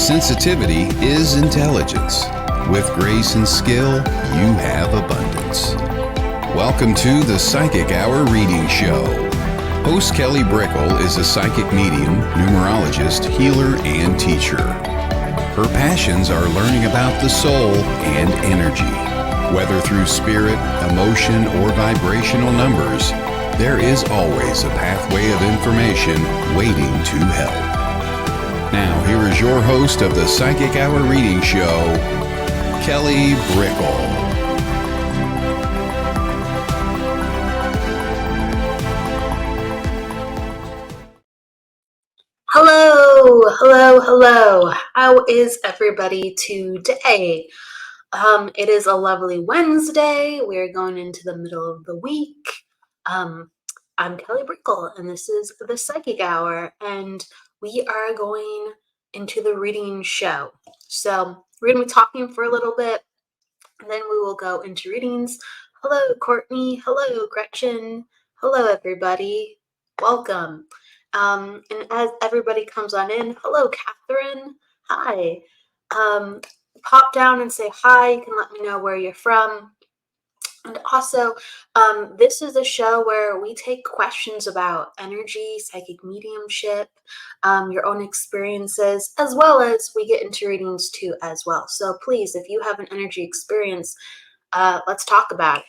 Sensitivity is intelligence. With grace and skill, you have abundance. Welcome to the Psychic Hour Reading Show. Host Kelly Brickle is a psychic medium, numerologist, healer, and teacher. Her passions are learning about the soul and energy. Whether through spirit, emotion, or vibrational numbers, there is always a pathway of information waiting to help. Now, here is your host of the Psychic Hour Reading Show, Kelly Brickle. Hello. How is everybody today? It is a lovely Wednesday. We're going into the middle of the week. I'm Kelly Brickle, and this is the Psychic Hour, and we are going into the reading show. So we're going to be talking for a little bit, and then we will go into readings. Hello, Courtney. Hello, Gretchen. Hello, everybody. Welcome. And as everybody comes on in, hello, Catherine. Hi. Pop down and say hi. You can let me know where you're from. And also, this is a show where we take questions about energy, psychic mediumship, your own experiences, as well as we get into readings too as well. So please, if you have an energy experience, let's talk about it.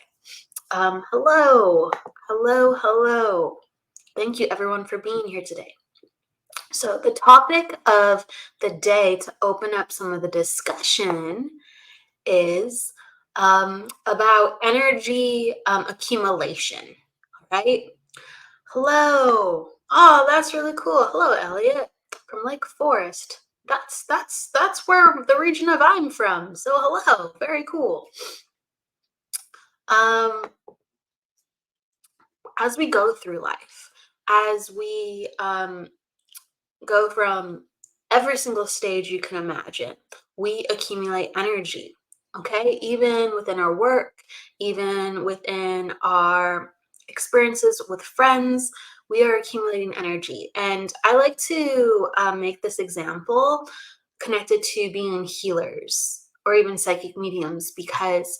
Hello. Thank you everyone for being here today. So the topic of the day to open up some of the discussion is about energy accumulation, right? Hello. Oh, that's really cool. Hello, Elliot from Lake Forest. That's where the region of I'm from. So hello, very cool. As we go through life, as we go from every single stage you can imagine, we accumulate energy. Okay, even within our work, even within our experiences with friends, we are accumulating energy. And I like to make this example connected to being healers or even psychic mediums, because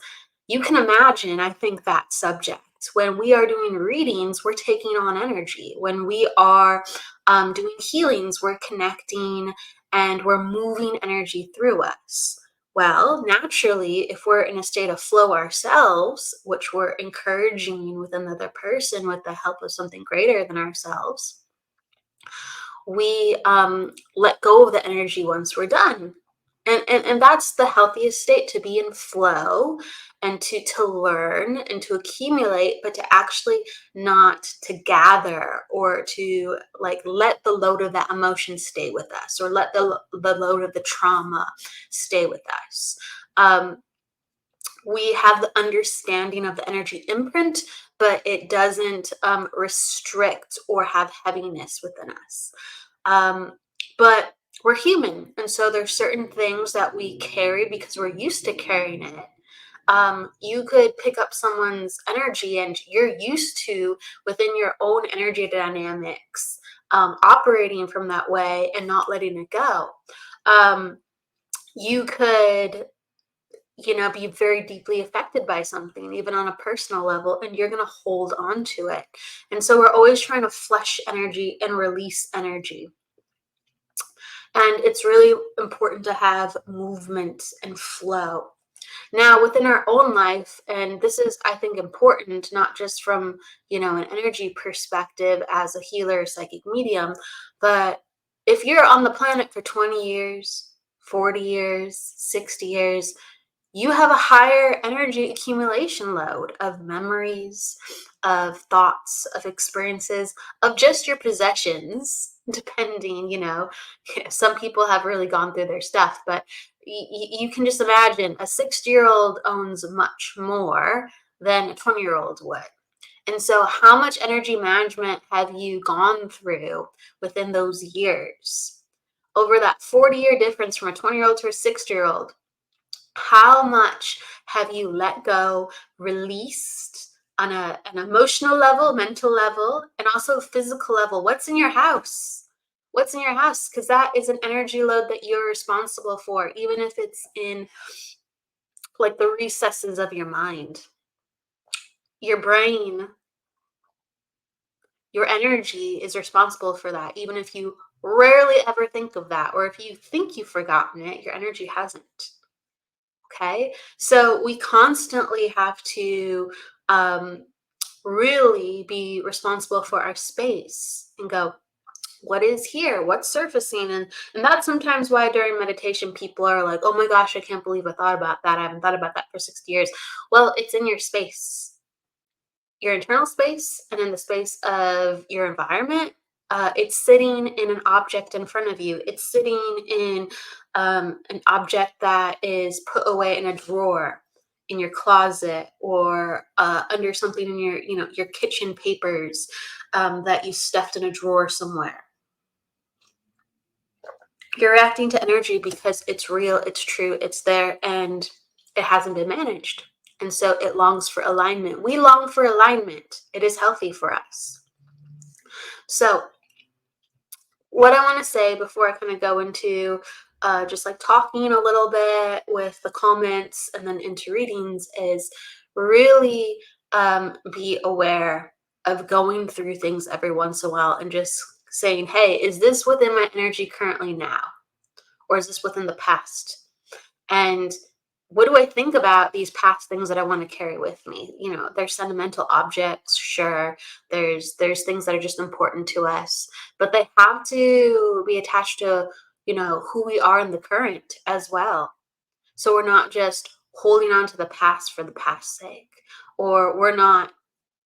you can imagine, I think, that subject. When we are doing readings, we're taking on energy. When we are doing healings, we're connecting and we're moving energy through us. Well, naturally, if we're in a state of flow ourselves, which we're encouraging with another person with the help of something greater than ourselves, we let go of the energy once we're done. And that's the healthiest state, to be in flow and to learn and to accumulate, but to actually not to gather or to like let the load of that emotion stay with us, or let the load of the trauma stay with us. We have the understanding of the energy imprint, but it doesn't restrict or have heaviness within us. But we're human, and so there's certain things that we carry because we're used to carrying it. You could pick up someone's energy and you're used to, within your own energy dynamics, operating from that way and not letting it go. You could be very deeply affected by something, even on a personal level, and you're going to hold on to it. And so we're always trying to flush energy and release energy. And it's really important to have movement and flow. Now, within our own life, and this is, I think, important, not just from, an energy perspective as a healer, psychic medium, but if you're on the planet for 20 years, 40 years, 60 years, you have a higher energy accumulation load of memories, of thoughts, of experiences, of just your possessions, depending, some people have really gone through their stuff, but you can just imagine a 60-year-old owns much more than a 20-year-old would. And so how much energy management have you gone through within those years? Over that 40-year difference from a 20-year-old to a 60-year-old, how much have you let go, released on an emotional level, mental level, and also physical level? What's in your house? what's in your house, because that is an energy load that you're responsible for, even if it's in like the recesses of your mind. Your brain, your energy is responsible for that, even if you rarely ever think of that, or if you think you've forgotten it, your energy hasn't. Okay, so we constantly have to really be responsible for our space and go, what is here, what's surfacing? And that's sometimes why during meditation people are like, oh my gosh, I can't believe I thought about that, I haven't thought about that for 60 years. Well, it's in your space, your internal space, and in the space of your environment. It's sitting in an object in front of you. It's sitting in an object that is put away in a drawer in your closet, or under something in your, your kitchen papers, that you stuffed in a drawer somewhere. You're reacting to energy because it's real, it's true, it's there, and it hasn't been managed. And so it longs for alignment. We long for alignment. It is healthy for us. So, what I want to say before I kind of go into just like talking a little bit with the comments and then into readings is really be aware of going through things every once in a while and just saying, hey, is this within my energy currently now? Or is this within the past? And what do I think about these past things that I want to carry with me? There's sentimental objects, sure. There's things that are just important to us, but they have to be attached to, who we are in the current as well. So we're not just holding on to the past for the past's sake, or we're not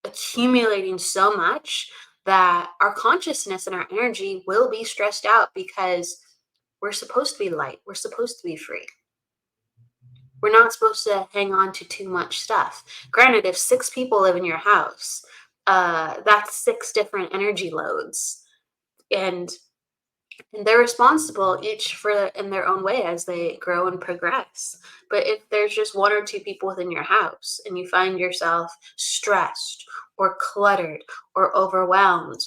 accumulating so much that our consciousness and our energy will be stressed out, because we're supposed to be light. We're supposed to be free. We're not supposed to hang on to too much stuff. Granted, if 6 people live in your house, that's 6 different energy loads. And they're responsible each for in their own way as they grow and progress. But if there's just 1 or 2 people within your house and you find yourself stressed or cluttered or overwhelmed,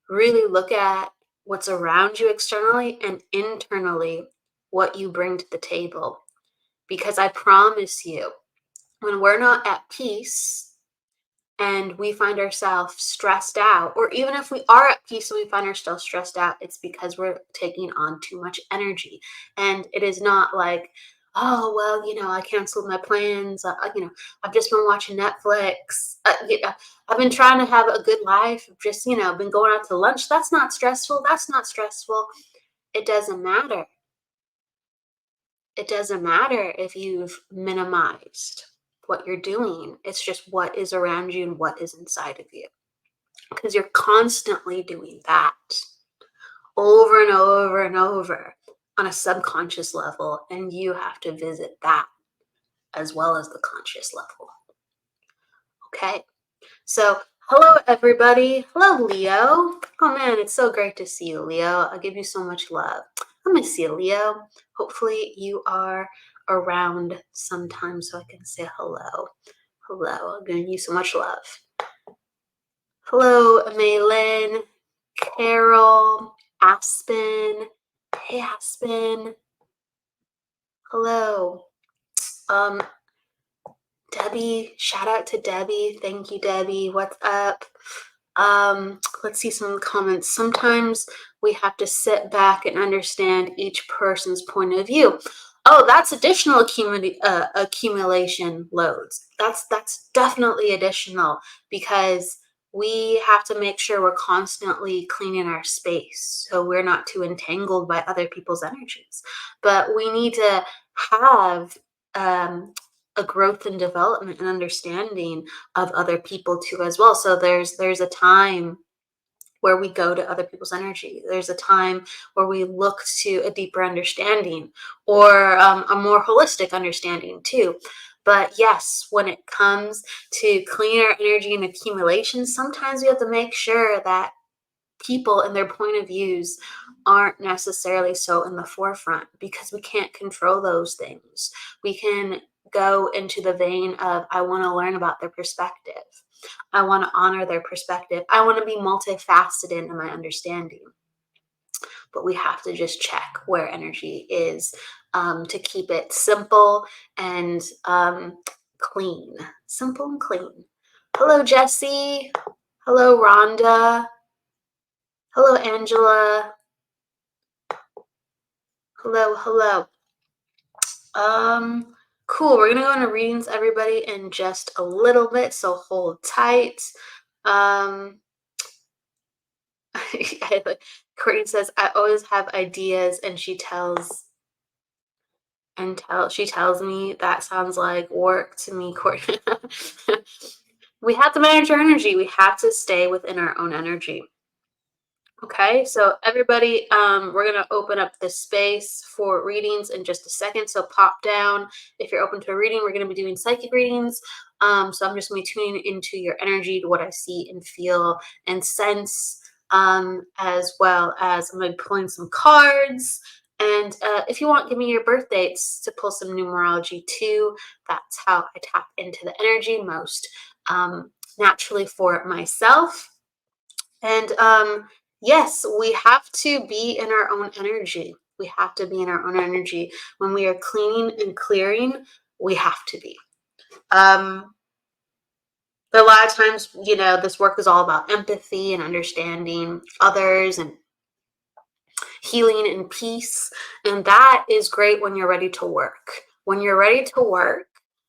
really look at what's around you externally and internally, what you bring to the table. Because I promise you, when we're not at peace and we find ourselves stressed out, or even if we are at peace and we find ourselves stressed out, it's because we're taking on too much energy. And it is not like, oh, well, I canceled my plans. I've just been watching Netflix. I've been trying to have a good life. I've just, been going out to lunch. That's not stressful. That's not stressful. It doesn't matter. It doesn't matter if you've minimized what you're doing. It's just what is around you and what is inside of you. Because you're constantly doing that over and over and over on a subconscious level. And you have to visit that as well as the conscious level. Okay. So, hello, everybody. Hello, Leo. Oh, man, it's so great to see you, Leo. I give you so much love. I miss you, Leo. Hopefully you are around sometime so I can say hello. Hello. I'm giving you so much love. Hello, Maylin, Carol, Aspen. Hey, Aspen. Hello. Debbie, shout out to Debbie. Thank you, Debbie. What's up? Let's see some comments. Sometimes we have to sit back and understand each person's point of view. Oh, that's additional accumulation loads. That's definitely additional, because we have to make sure we're constantly cleaning our space so we're not too entangled by other people's energies. But we need to have a growth and development and understanding of other people too as well. So there's a time where we go to other people's energy. There's a time where we look to a deeper understanding, or a more holistic understanding too. But yes, when it comes to clean our energy and accumulation, sometimes we have to make sure that people and their point of views aren't necessarily so in the forefront, because we can't control those things. We can go into the vein of, I want to learn about their perspective. I want to honor their perspective. I want to be multifaceted in my understanding. but we have to just check where energy is to keep it simple and clean. Simple and clean. Hello, Jesse. Hello, Rhonda. Hello, Angela. Hello. Cool. We're gonna go into readings, everybody, in just a little bit, so hold tight. Courtney says, I always have ideas, and she tells me that sounds like work to me, Courtney. We have to manage our energy. We have to stay within our own energy. Okay, so everybody, we're going to open up the space for readings in just a second. So pop down if you're open to a reading. We're going to be doing psychic readings. So I'm just going to be tuning into your energy, to what I see and feel and sense, as well as I'm going to be pulling some cards. And if you want, give me your birth dates to pull some numerology too. That's how I tap into the energy most naturally for myself. And yes, we have to be in our own energy. We have to be in our own energy. When we are cleaning and clearing, we have to be. A lot of times, this work is all about empathy and understanding others and healing and peace. And that is great when you're ready to work. When you're ready to work,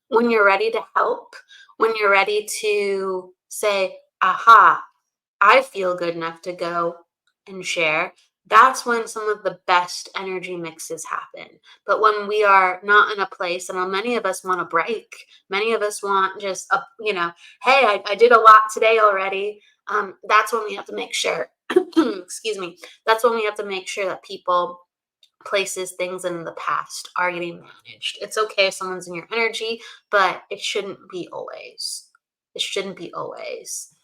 when you're ready to help, when you're ready to say, aha, I feel good enough to go and share, that's when some of the best energy mixes happen. But when we are not in a place, and many of us want a break, many of us want just hey, I did a lot today already. That's when we have to make sure, excuse me, that's when we have to make sure that people, places, things in the past are getting managed. It's okay if someone's in your energy, but it shouldn't be always. It shouldn't be always.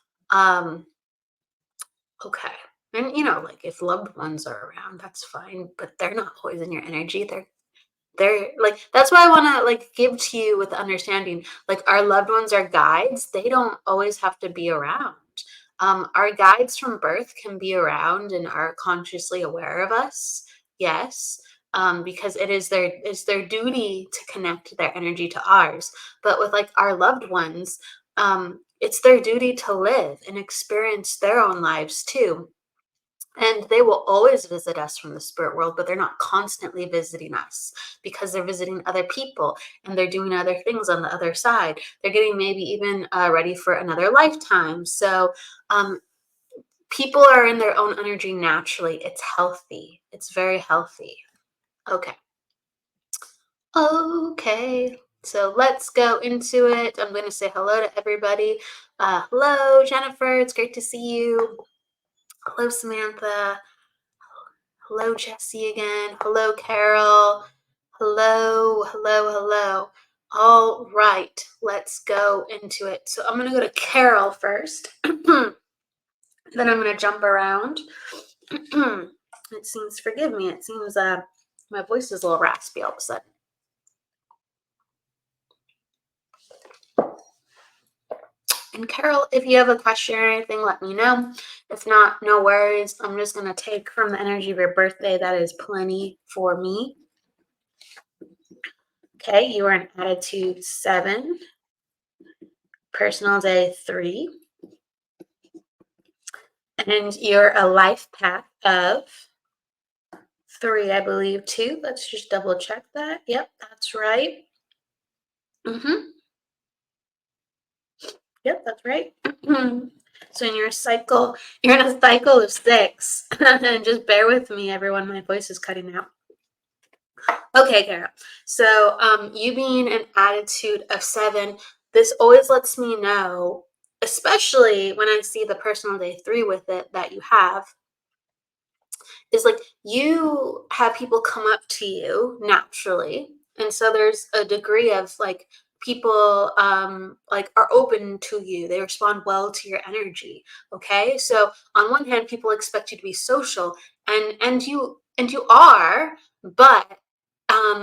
Okay. And if loved ones are around, that's fine, but they're not always in your energy. They're like, that's why I want to give to you with understanding, our loved ones are guides. They don't always have to be around. Our guides from birth can be around and are consciously aware of us. Yes. Because it's their duty to connect their energy to ours. But with our loved ones, it's their duty to live and experience their own lives too. And they will always visit us from the spirit world, but they're not constantly visiting us because they're visiting other people and they're doing other things on the other side. They're getting maybe even ready for another lifetime. So people are in their own energy naturally. It's healthy. It's very healthy. Okay. So let's go into it. I'm going to say hello to everybody. Hello, Jennifer. It's great to see you. Hello, Samantha. Hello, Jesse again. Hello, Carol. Hello. All right, let's go into it. So I'm going to go to Carol first. Then I'm going to jump around. It seems, forgive me, it seems my voice is a little raspy all of a sudden. And Carol, if you have a question or anything, let me know. If not, no worries. I'm just going to take from the energy of your birthday. That is plenty for me. Okay, you are in attitude 7, personal day 3, and you're a life path of 3, I believe, too. Let's just double check that. Yep, that's right. Yep, that's right. So in your cycle, you're in a cycle of 6. And just bear with me, everyone. My voice is cutting out. Okay, Kara. So you being an attitude of 7, this always lets me know, especially when I see the personal day 3 with it that you have, is you have people come up to you naturally. And so there's a degree of people are open to you. They respond well to your energy. Okay. So on one hand, people expect you to be social and you are, but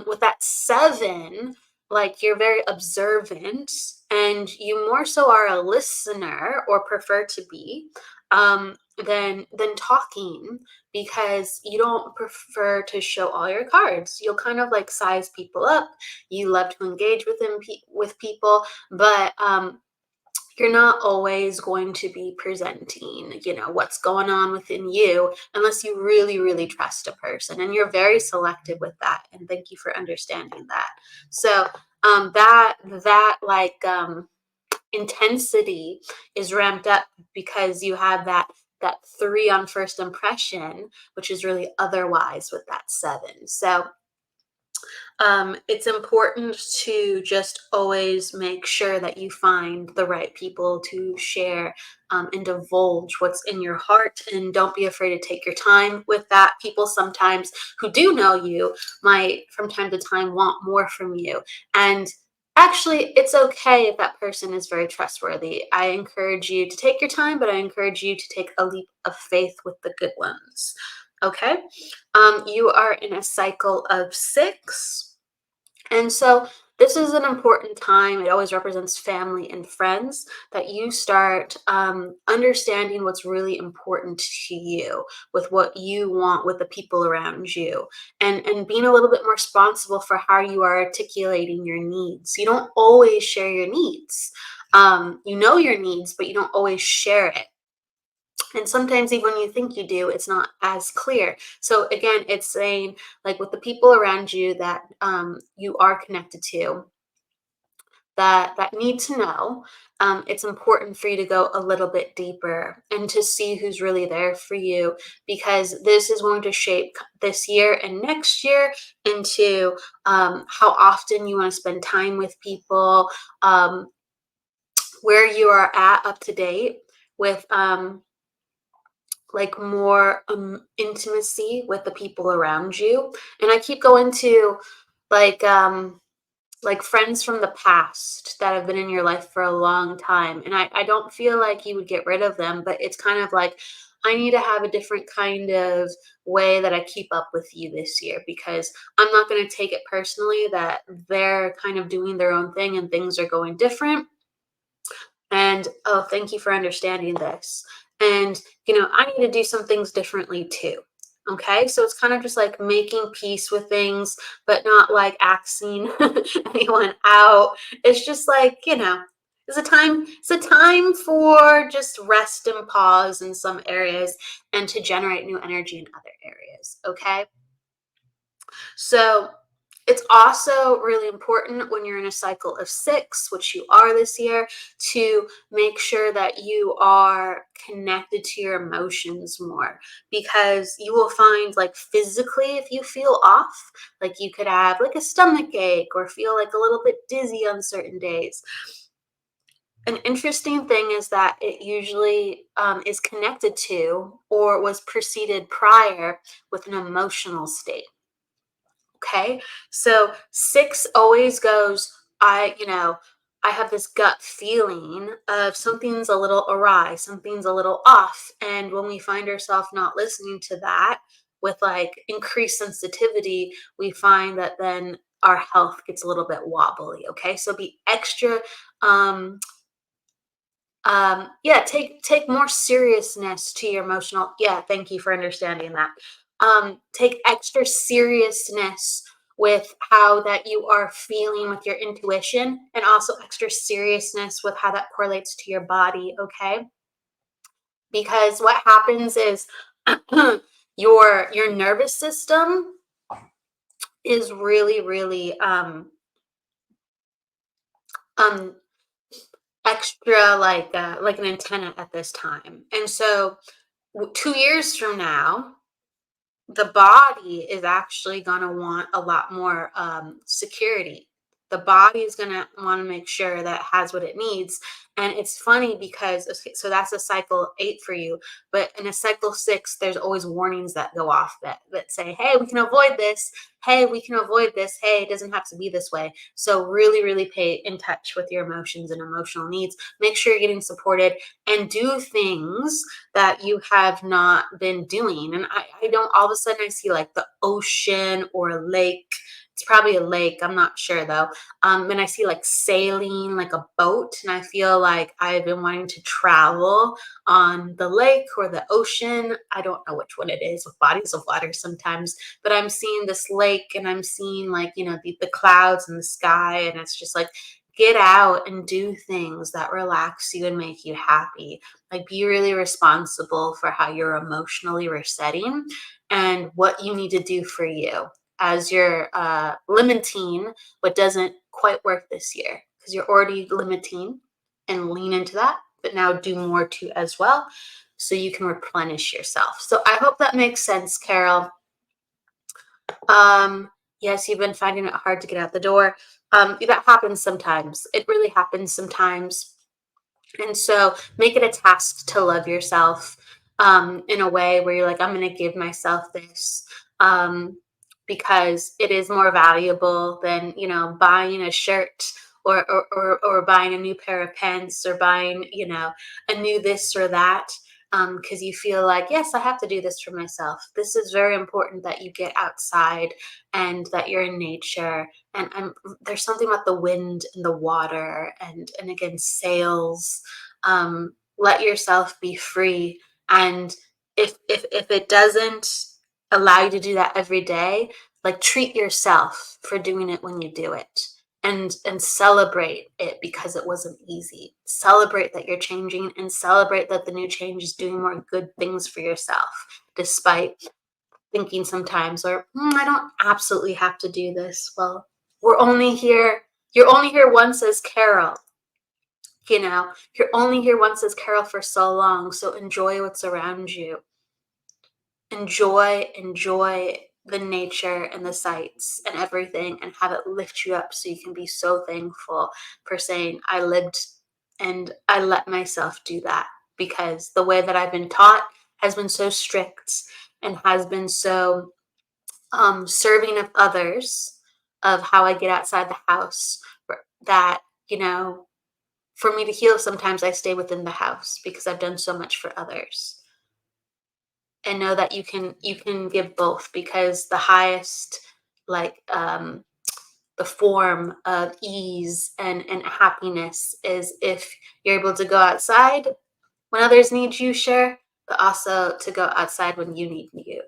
with that 7, like you're very observant, and you more so are a listener or prefer to be, than talking, because you don't prefer to show all your cards. You'll kind of like size people up. You love to engage with people, but you're not always going to be presenting, what's going on within you, unless you really, really trust a person. And you're very selective with that. And thank you for understanding that. So that like intensity is ramped up because you have that 3 on first impression, which is really otherwise with that 7. So it's important to just always make sure that you find the right people to share and divulge what's in your heart. And don't be afraid to take your time with that. People sometimes who do know you might from time to time want more from you. And actually, it's okay if that person is very trustworthy. I encourage you to take your time, but I encourage you to take a leap of faith with the good ones. Okay? You are in a cycle of 6. And so this is an important time. It always represents family and friends, that you start understanding what's really important to you, with what you want with the people around you, and being a little bit more responsible for how you are articulating your needs. You don't always share your needs. You know your needs, but you don't always share it. And sometimes even when you think you do, it's not as clear. So again, it's saying, like, with the people around you that you are connected to, that need to know, it's important for you to go a little bit deeper and to see who's really there for you, because this is going to shape this year and next year into how often you want to spend time with people, where you are at up to date with like more intimacy with the people around you. And I keep going to like like friends from the past that have been in your life for a long time, and I don't feel like you would get rid of them, but it's kind of like, I need to have a different kind of way that I keep up with you this year, because I'm not going to take it personally that they're kind of doing their own thing and things are going different. And oh, thank you for understanding this. And I need to do some things differently too. Okay, so it's kind of just like making peace with things, but not like axing anyone out. It's just like, it's a time for just rest and pause in some areas, and to generate new energy in other areas. Okay, so it's also really important when you're in a cycle of 6, which you are this year, to make sure that you are connected to your emotions more, because you will find, like, physically, if you feel off, like you could have like a stomach ache or feel like a little bit dizzy on certain days. An interesting thing is that it usually is connected to or was preceded prior with an emotional state. Okay. So 6 always goes, I have this gut feeling of something's a little awry, something's a little off. And when we find ourselves not listening to that with like increased sensitivity, we find that then our health gets a little bit wobbly. Okay. So be extra, um, yeah, take more seriousness to your emotional. Yeah, thank you for understanding that. Take extra seriousness with how that you are feeling with your intuition, and also extra seriousness with how that correlates to your body. Okay, because what happens is your nervous system is really, really um extra like an antenna at this time. And so 2 years from now, the body is actually going to want a lot more security. The body is going to want to make sure that it has what it needs. And it's funny because, okay, so that's a cycle 8 for you, but in a cycle 6, there's always warnings that go off that say, hey, we can avoid this. Hey, we can avoid this. Hey, it doesn't have to be this way. So really, really pay in touch with your emotions and emotional needs. Make sure you're getting supported, and do things that you have not been doing. And I don't, all of a sudden I see like the ocean or a lake It's probably a lake. I'm not sure though. And I see like sailing, like a boat, and I feel like I've been wanting to travel on the lake or the ocean. I don't know which one it is with bodies of water sometimes, but I'm seeing this lake and I'm seeing like, the clouds and the sky, and it's just like, get out and do things that relax you and make you happy. Like, be really responsible for how you're emotionally resetting and what you need to do for you as you're limiting what doesn't quite work this year, because you're already limiting, and lean into that, but now do more too as well, so you can replenish yourself. So I hope that makes sense, Carol. Yes, you've been finding it hard to get out the door. That happens sometimes. It really happens sometimes. And so make it a task to love yourself in a way where you're like, I'm going to give myself this, because it is more valuable than, buying a shirt, or buying a new pair of pants, or buying, a new this or that. Because you feel like, yes, I have to do this for myself. This is very important that you get outside and that you're in nature. And there's something about the wind and the water, and again, sails. Let yourself be free. And if it doesn't allow you to do that every day, like, treat yourself for doing it when you do it. And celebrate it, because it wasn't easy. Celebrate that you're changing, and celebrate that the new change is doing more good things for yourself, despite thinking sometimes, or I don't absolutely have to do this. Well, you're only here once as Carol. You're only here once as Carol for so long. So enjoy what's around you. Enjoy the nature and the sights and everything, and have it lift you up, so you can be so thankful for saying, I lived and I let myself do that, because the way that I've been taught has been so strict, and has been so serving of others, of how I get outside the house, that, for me to heal, sometimes I stay within the house, because I've done so much for others. And know that you can give both, because the highest, like, the form of ease and happiness is if you're able to go outside when others need you, sure, but also to go outside when you need you.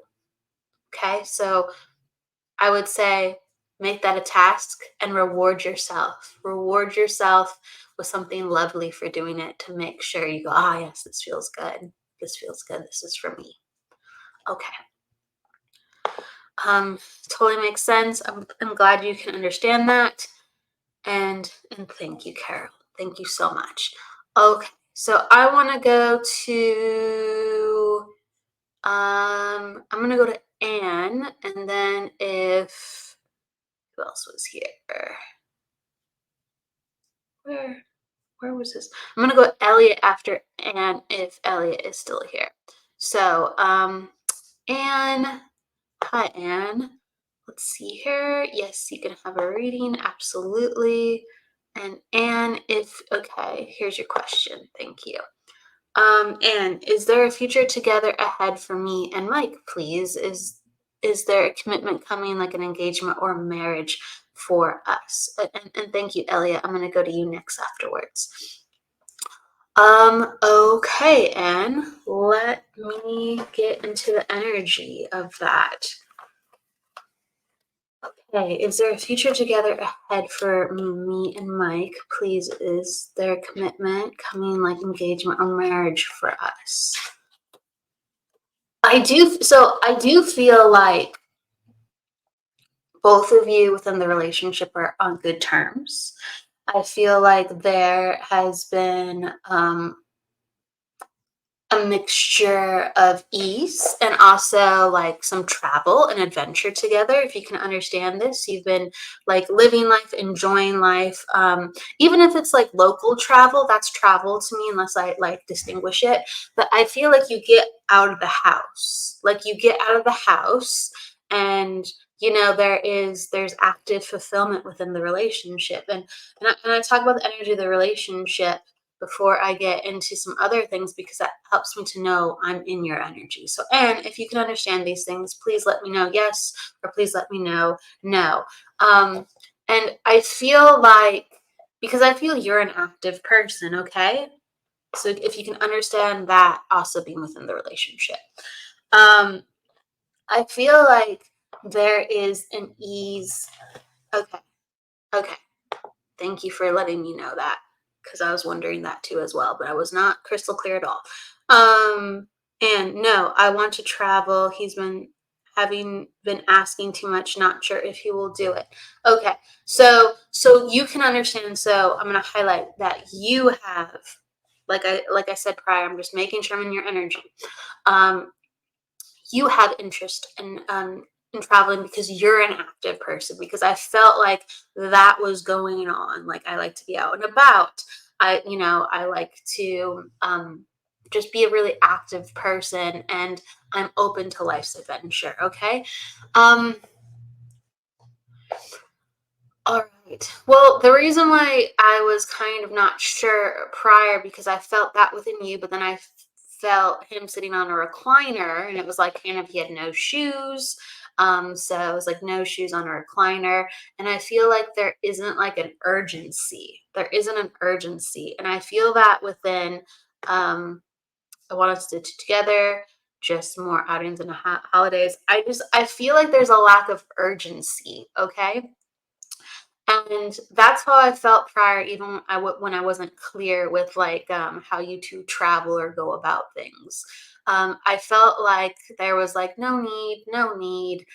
Okay, so I would say, make that a task and reward yourself. Reward yourself with something lovely for doing it, to make sure you go, yes, this feels good. This feels good. This is for me. Okay. Totally makes sense. I'm glad you can understand that. And thank you, Carol. Thank you so much. Okay, so I want to go to, I'm going to go to Anne, and then who else was here? Where was this? I'm going to go Elliot after Anne, if Elliot is still here. So, Anne. Hi, Anne. Let's see here. Yes, you can have a reading. Absolutely. And Anne, okay, here's your question. Thank you. Anne, is there a future together ahead for me and Mike, please? Is there a commitment coming, like an engagement or marriage for us? And thank you, Elliot. I'm going to go to you next afterwards. Okay, Anne, let me get into the energy of that. Okay, is there a future together ahead for me and Mike? Please, is there a commitment coming, like engagement or marriage for us? I do feel like both of you within the relationship are on good terms. I feel like there has been a mixture of ease, and also like some travel and adventure together. If you can understand this, you've been like living life, enjoying life, even if it's like local travel, that's travel to me, unless I like distinguish it. But I feel like you get out of the house, and there's active fulfillment within the relationship. And I talk about the energy of the relationship, before I get into some other things, because that helps me to know I'm in your energy. So, and if you can understand these things, please let me know yes, or please let me know no. And I feel like, because I feel you're an active person, okay? So if you can understand that also being within the relationship. I feel like there is an ease. Okay. Okay. Thank you for letting me know that, because I was wondering that too as well, but I was not crystal clear at all. And no, I want to travel. He's been having been asking too much, not sure if he will do it. Okay. So you can understand. So I'm going to highlight that you have, like I said prior, I'm just making sure I'm in your energy. You have interest in traveling because you're an active person, because I felt like that was going on. Like, I like to be out and about. I like to just be a really active person, and I'm open to life's adventure. Okay. Um, all right. Well, the reason why I was kind of not sure prior, because I felt that within you, but then I felt him sitting on a recliner, and it was like kind of he had no shoes. So it was like no shoes on a recliner. And I feel like there isn't like an urgency. There isn't an urgency. And I feel that within I want us to do together, just more outings and holidays. I feel like there's a lack of urgency, okay? And that's how I felt prior, even when I wasn't clear with like how you two travel or go about things. I felt like there was like no need, no need.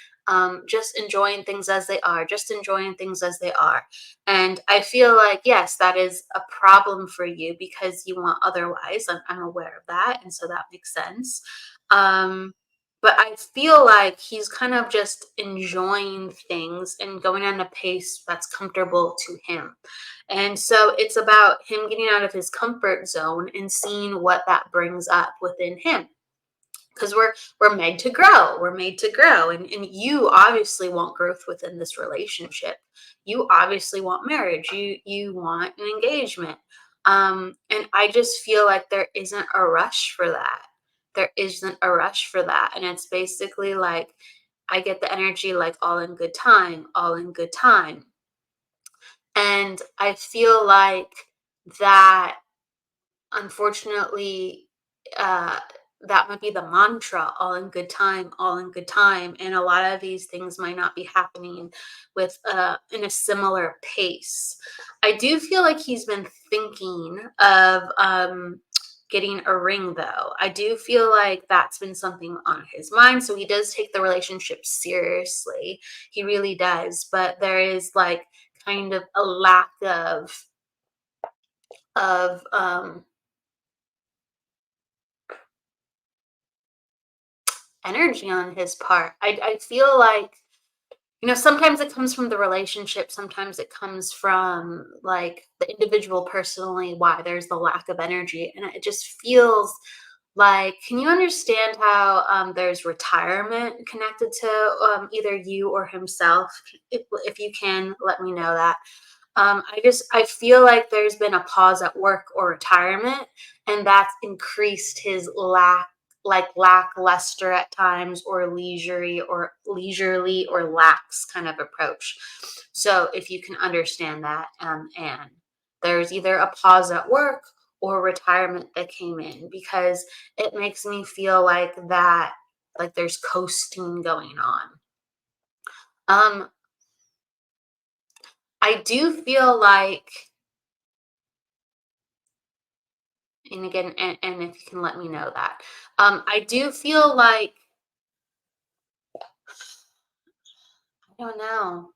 Just enjoying things as they are, just enjoying things as they are. And I feel like, yes, that is a problem for you because you want otherwise. I'm aware of that. And so that makes sense. Um, but I feel like he's kind of just enjoying things and going on a pace that's comfortable to him. And so it's about him getting out of his comfort zone and seeing what that brings up within him. Because we're made to grow. We're made to grow. And you obviously want growth within this relationship. You obviously want marriage. You want an engagement. And I just feel like there isn't a rush for that. There isn't a rush for that. And it's basically like I get the energy like all in good time, all in good time. And I feel like that, unfortunately, uh that might be the mantra, all in good time, all in good time. And a lot of these things might not be happening with in a similar pace. I do feel like he's been thinking of getting a ring, though. I do feel like that's been something on his mind, so he does take the relationship seriously. He really does. But there is like kind of a lack of energy on his part. I feel like, sometimes it comes from the relationship, sometimes it comes from like the individual personally, why there's the lack of energy. And it just feels like, can you understand how there's retirement connected to either you or himself? If you can, let me know that. I feel like there's been a pause at work or retirement, and that's increased his lackluster at times, or leisurely or lax kind of approach. So if you can understand that, and there's either a pause at work or retirement that came in, because it makes me feel like that, like there's coasting going on. Um, I do feel like, and again, and if you can let me know that, I do feel like, I don't know.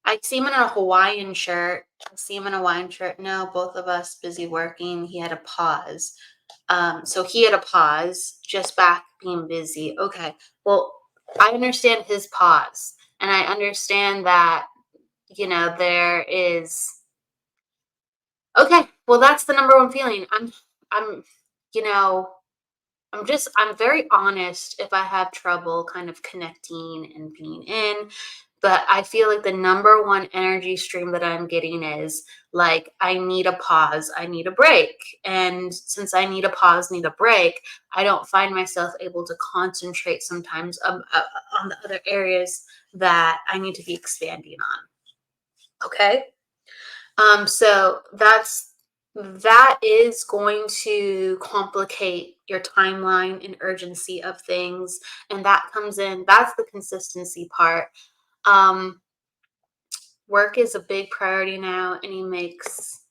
I see him in a Hawaiian shirt. I see him in a Hawaiian shirt. No, both of us busy working. He had a pause. So he had a pause, just back being busy. Okay. Well, I understand his pause. And I understand that, there is, okay. Well, that's the number one feeling. I'm, you know, I'm very honest if I have trouble kind of connecting and being in. But I feel like the number one energy stream that I'm getting is like, I need a pause, I need a break. And since I need a pause, need a break, I don't find myself able to concentrate sometimes on the other areas that I need to be expanding on. Okay. So that is going to complicate your timeline and urgency of things. And that comes in, that's the consistency part. Um, Work is a big priority now, and he makes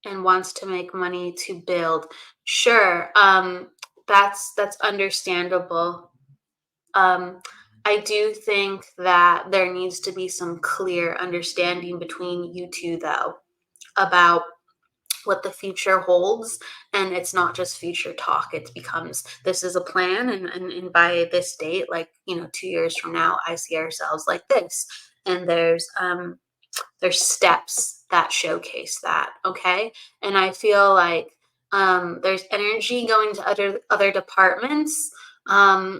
and wants to make money to build. Sure, that's understandable. Um, I do think that there needs to be some clear understanding between you two, though, about what the future holds. And it's not just future talk. It becomes, this is a plan, and by this date, like, 2 years from now, I see ourselves like this. And there's steps that showcase that. Okay. And I feel like there's energy going to other departments,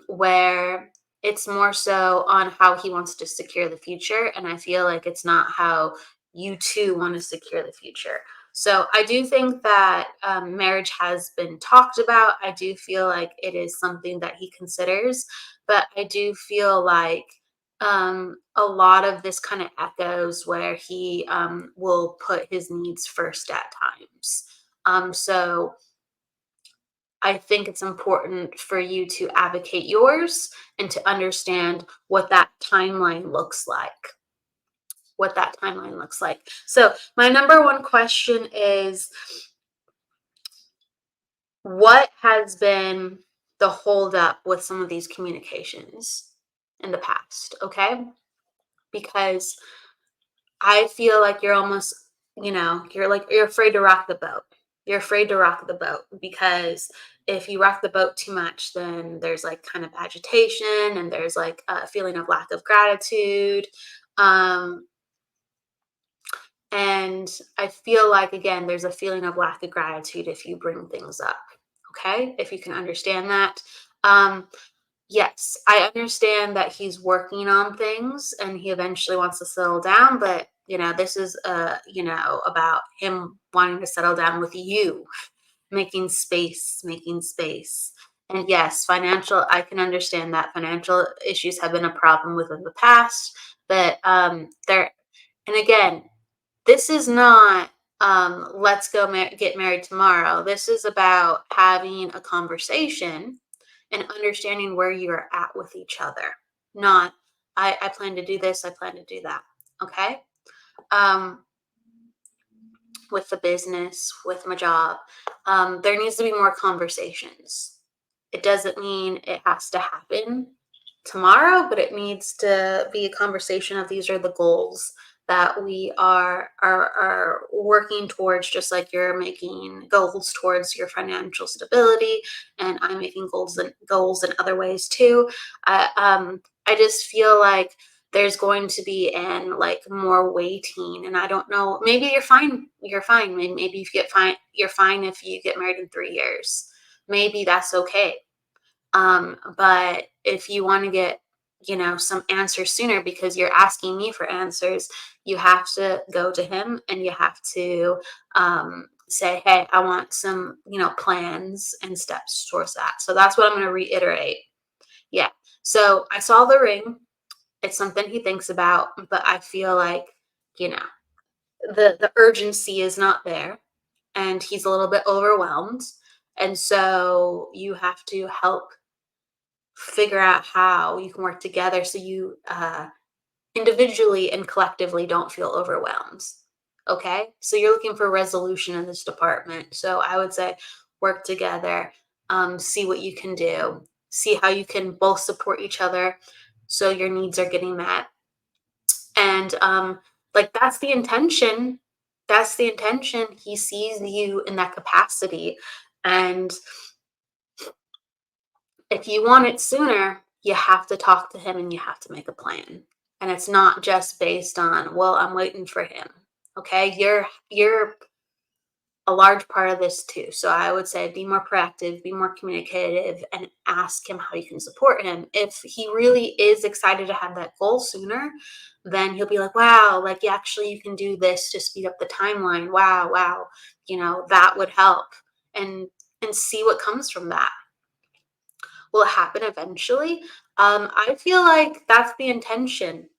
where it's more so on how he wants to secure the future, and I feel like it's not how you two want to secure the future. So I do think that marriage has been talked about. I do feel like it is something that he considers, but I do feel like a lot of this kind of echoes where he will put his needs first at times. So I think it's important for you to advocate yours and to understand what that timeline looks like. What that timeline looks like. So, my number one question is, what has been the holdup with some of these communications in the past? Okay. Because I feel like you're almost, you're afraid to rock the boat. You're afraid to rock the boat because if you rock the boat too much, then there's like kind of agitation and there's like a feeling of lack of gratitude. Um, and I feel like, again, there's a feeling of lack of gratitude if you bring things up. Okay. If you can understand that. Um, Yes, I understand that he's working on things and he eventually wants to settle down, but this is about him wanting to settle down with you, making space, making space. And yes, I can understand that financial issues have been a problem within the past, but there, and again, this is not let's go get married tomorrow. This is about having a conversation and understanding where you're at with each other. Not, I plan to do this, I plan to do that. Okay. Um, with the business, with my job, there needs to be more conversations. It doesn't mean it has to happen tomorrow, but it needs to be a conversation of, these are the goals that we are working towards, just like you're making goals towards your financial stability, and I'm making goals in other ways too. I just feel like there's going to be like more waiting, and I don't know, maybe you're fine, maybe if you get fine, you're fine if you get married in 3 years, maybe that's okay. But if you want to get, some answers sooner because you're asking me for answers, you have to go to him and you have to say, hey, I want some, plans and steps towards that. So that's what I'm going to reiterate. Yeah. So I saw the ring. It's something he thinks about, but I feel like, you know, the urgency is not there and he's a little bit overwhelmed. And so you have to help figure out how you can work together so you individually and collectively don't feel overwhelmed. Okay. So you're looking for resolution in this department. So I would say work together, see what you can do, see how you can both support each other so your needs are getting met. And like that's the intention. That's the intention. He sees you in that capacity. And if you want it sooner, you have to talk to him and you have to make a plan. And it's not just based on, well, I'm waiting for him. Okay? You're a large part of this too. So I would say be more proactive, be more communicative, and ask him how you can support him. If he really is excited to have that goal sooner, then he'll be like, wow, like yeah, actually you can do this to speed up the timeline. Wow, wow, that would help. And see what comes from that. Will it happen eventually? I feel like that's the intention.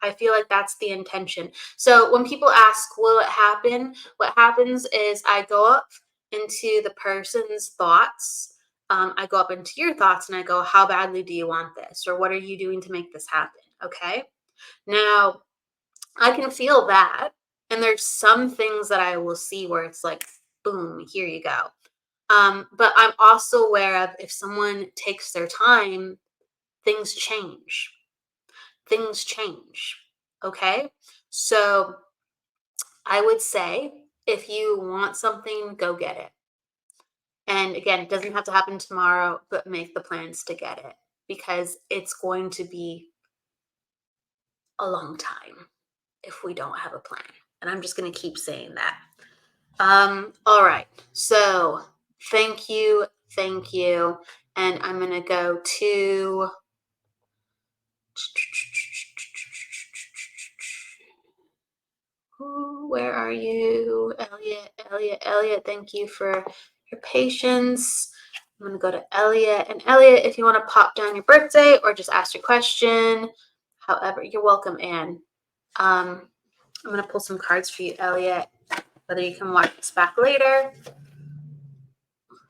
I feel like that's the intention. So when people ask, will it happen? What happens is I go up into the person's thoughts. I go up into your thoughts and I go, how badly do you want this? Or what are you doing to make this happen? Okay. Now I can feel that. And there's some things that I will see where it's like, boom, here you go. But I'm also aware of if someone takes their time, things change. Things change. Okay. So I would say if you want something, go get it. And again, it doesn't have to happen tomorrow, but make the plans to get it because it's going to be a long time if we don't have a plan. And I'm just going to keep saying that. All right. So thank you. Thank you. And I'm going to go to where are you? Elliot, thank you for your patience. I'm going to go to Elliot. And Elliot, if you want to pop down your birthday or just ask your question, however, you're welcome, Anne. I'm going to pull some cards for you, Elliot, whether you can watch this back later,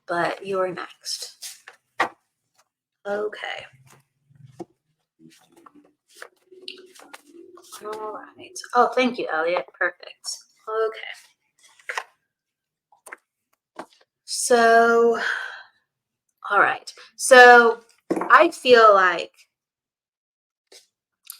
but you are next. Okay. All right. Oh, thank you, Elliot. Perfect. Okay. So, all right. So I feel like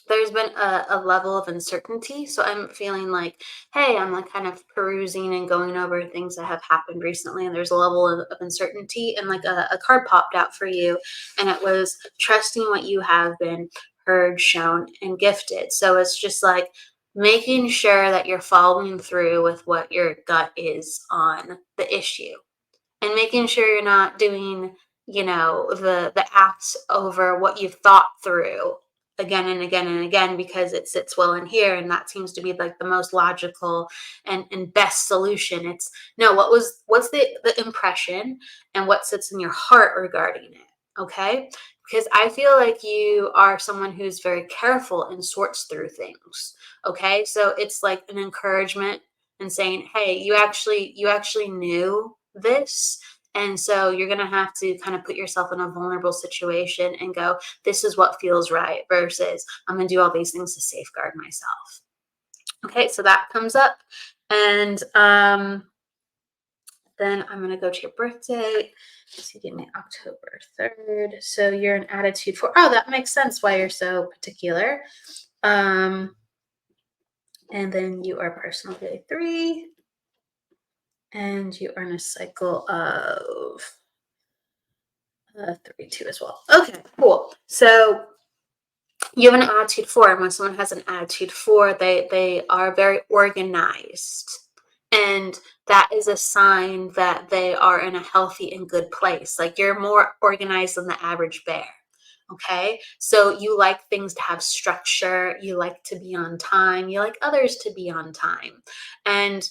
there's been a level of uncertainty. So I'm feeling like, hey, I'm like kind of perusing and going over things that have happened recently. And there's a level of uncertainty. And like a card popped out for you. And it was trusting what you have been heard, shown, and gifted. So it's just like making sure that you're following through with what your gut is on the issue. And making sure you're not doing, the acts over what you've thought through again and again and again because it sits well in here and that seems to be like the most logical and best solution. It's no, what's the impression and what sits in your heart regarding it. Okay. Because I feel like you are someone who's very careful and sorts through things. Okay. So it's like an encouragement and saying, hey, you actually knew this. And so you're going to have to kind of put yourself in a vulnerable situation and go, this is what feels right versus I'm going to do all these things to safeguard myself. Okay, so that comes up. And then I'm going to go to your birthday. So you give me October 3rd. So you're an attitude 4. Oh, that makes sense why you're so particular. And then you are personal day 3. And you are in a cycle of 3-2 as well. Okay, cool. So you have an attitude 4, and when someone has an attitude 4, they are very organized. And that is a sign that they are in a healthy and good place. Like you're more organized than the average bear. Okay. So you like things to have structure. You like to be on time. You like others to be on time. And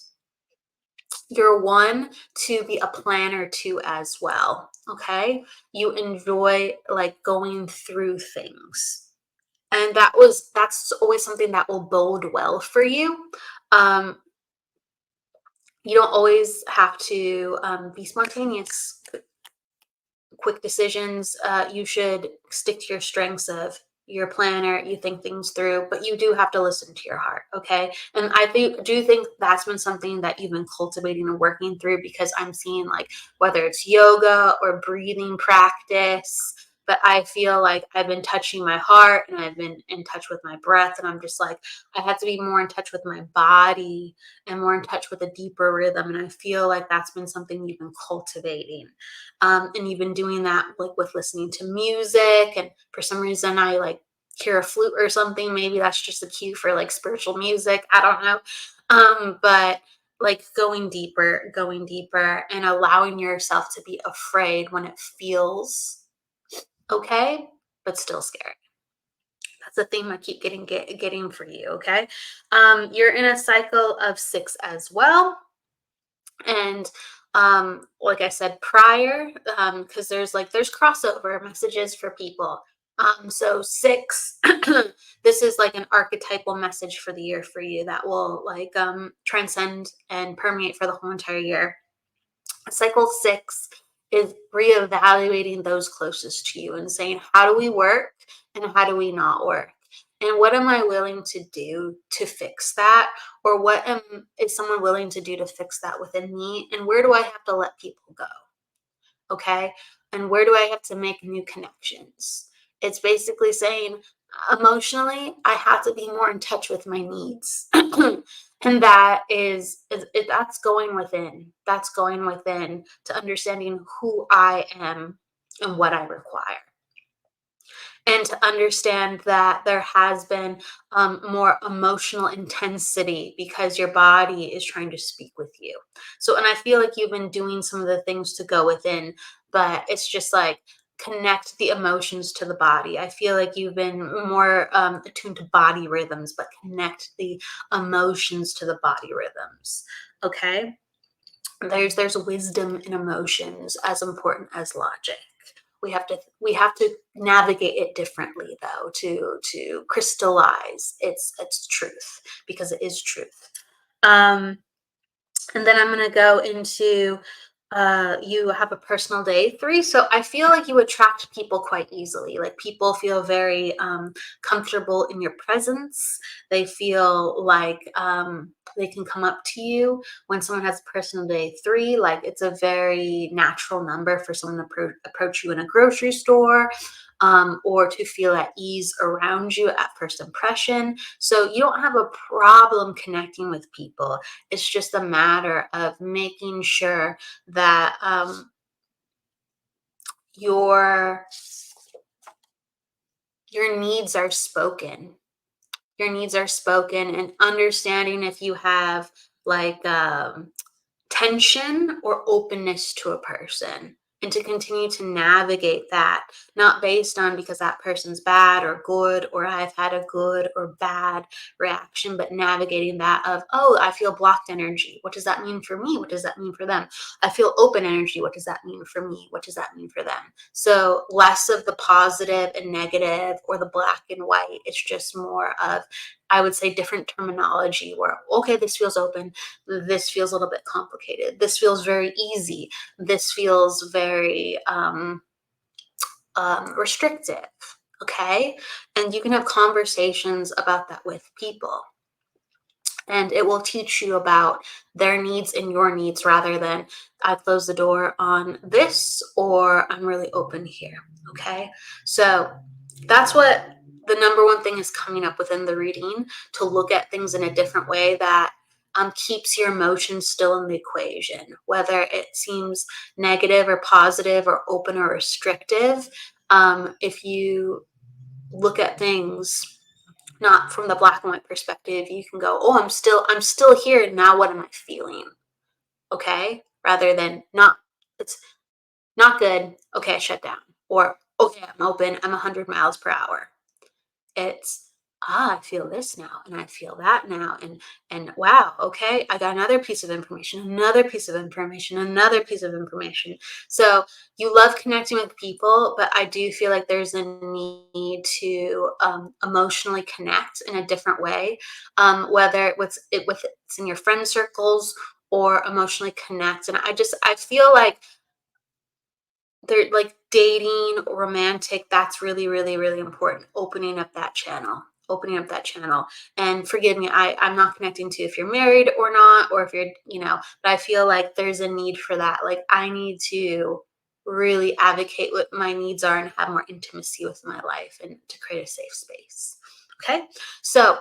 you're one to be a planner too as well. Okay. You enjoy like going through things. And that's always something that will bode well for you. You don't always have to be spontaneous. Quick decisions. You should stick to your strengths of your planner. You think things through, but you do have to listen to your heart. Okay. And I do think that's been something that you've been cultivating and working through because I'm seeing like whether it's yoga or breathing practice, but I feel like I've been touching my heart and I've been in touch with my breath. And I'm just like, I have to be more in touch with my body and more in touch with a deeper rhythm. And I feel like that's been something you've been cultivating. And you've been doing that like with listening to music. And for some reason, I like hear a flute or something. Maybe that's just a cue for like spiritual music. I don't know. But like going deeper, and allowing yourself to be afraid when it feels okay, but still scary. That's the theme I keep getting for you. Okay, you're in a cycle of 6 as well, and like I said prior, because there's crossover messages for people. So 6, this is like an archetypal message for the year for you that will like transcend and permeate for the whole entire year. Cycle 6 is reevaluating those closest to you and saying, how do we work and how do we not work? And what am I willing to do to fix that? Or is someone willing to do to fix that within me? And where do I have to let people go? Okay. And where do I have to make new connections? It's basically saying, emotionally, I have to be more in touch with my needs. And that's going within. That's going within to understanding who I am and what I require. And to understand that there has been more emotional intensity because your body is trying to speak with you. So, and I feel like you've been doing some of the things to go within, but it's just like connect the emotions to the body. I feel like you've been more attuned to body rhythms, but connect the emotions to the body rhythms. Okay. There's wisdom in emotions as important as logic. We have to navigate it differently though to crystallize its truth, because it is truth. And then I'm going to go into you have a personal day 3. So I feel like you attract people quite easily. Like people feel very comfortable in your presence. They feel like they can come up to you. When someone has a personal day 3, like it's a very natural number for someone to approach you in a grocery store, or to feel at ease around you at first impression. So you don't have a problem connecting with people. It's just a matter of making sure that your needs are spoken. Your needs are spoken, and understanding if you have like tension or openness to a person, and to continue to navigate that, not based on because that person's bad or good, or I've had a good or bad reaction, but navigating that of, oh, I feel blocked energy. What does that mean for me? What does that mean for them? I feel open energy. What does that mean for me? What does that mean for them? So less of the positive and negative or the black and white. It's just more of, I would say, different terminology where, okay, this feels open. This feels a little bit complicated. This feels very easy. This feels very restrictive. Okay. And you can have conversations about that with people. And it will teach you about their needs and your needs rather than I close the door on this or I'm really open here. Okay. So that's what the number one thing is coming up within the reading, to look at things in a different way that keeps your emotions still in the equation, whether it seems negative or positive or open or restrictive. If you look at things not from the black and white perspective, you can go, oh, I'm still here. Now what am I feeling? Okay. Rather than it's not good. Okay, I shut down. Or, okay, I'm open. I'm 100 miles per hour. It's, I feel this now and I feel that now. And wow, okay, I got another piece of information, another piece of information, another piece of information. So you love connecting with people, but I do feel like there's a need to emotionally connect in a different way, whether it's in your friend circles or emotionally connect. And I feel like they're like dating, romantic, that's really, really, really important. Opening up that channel. And forgive me, I'm not connecting to if you're married or not, or if you're, but I feel like there's a need for that. Like I need to really advocate what my needs are and have more intimacy with my life and to create a safe space. Okay. So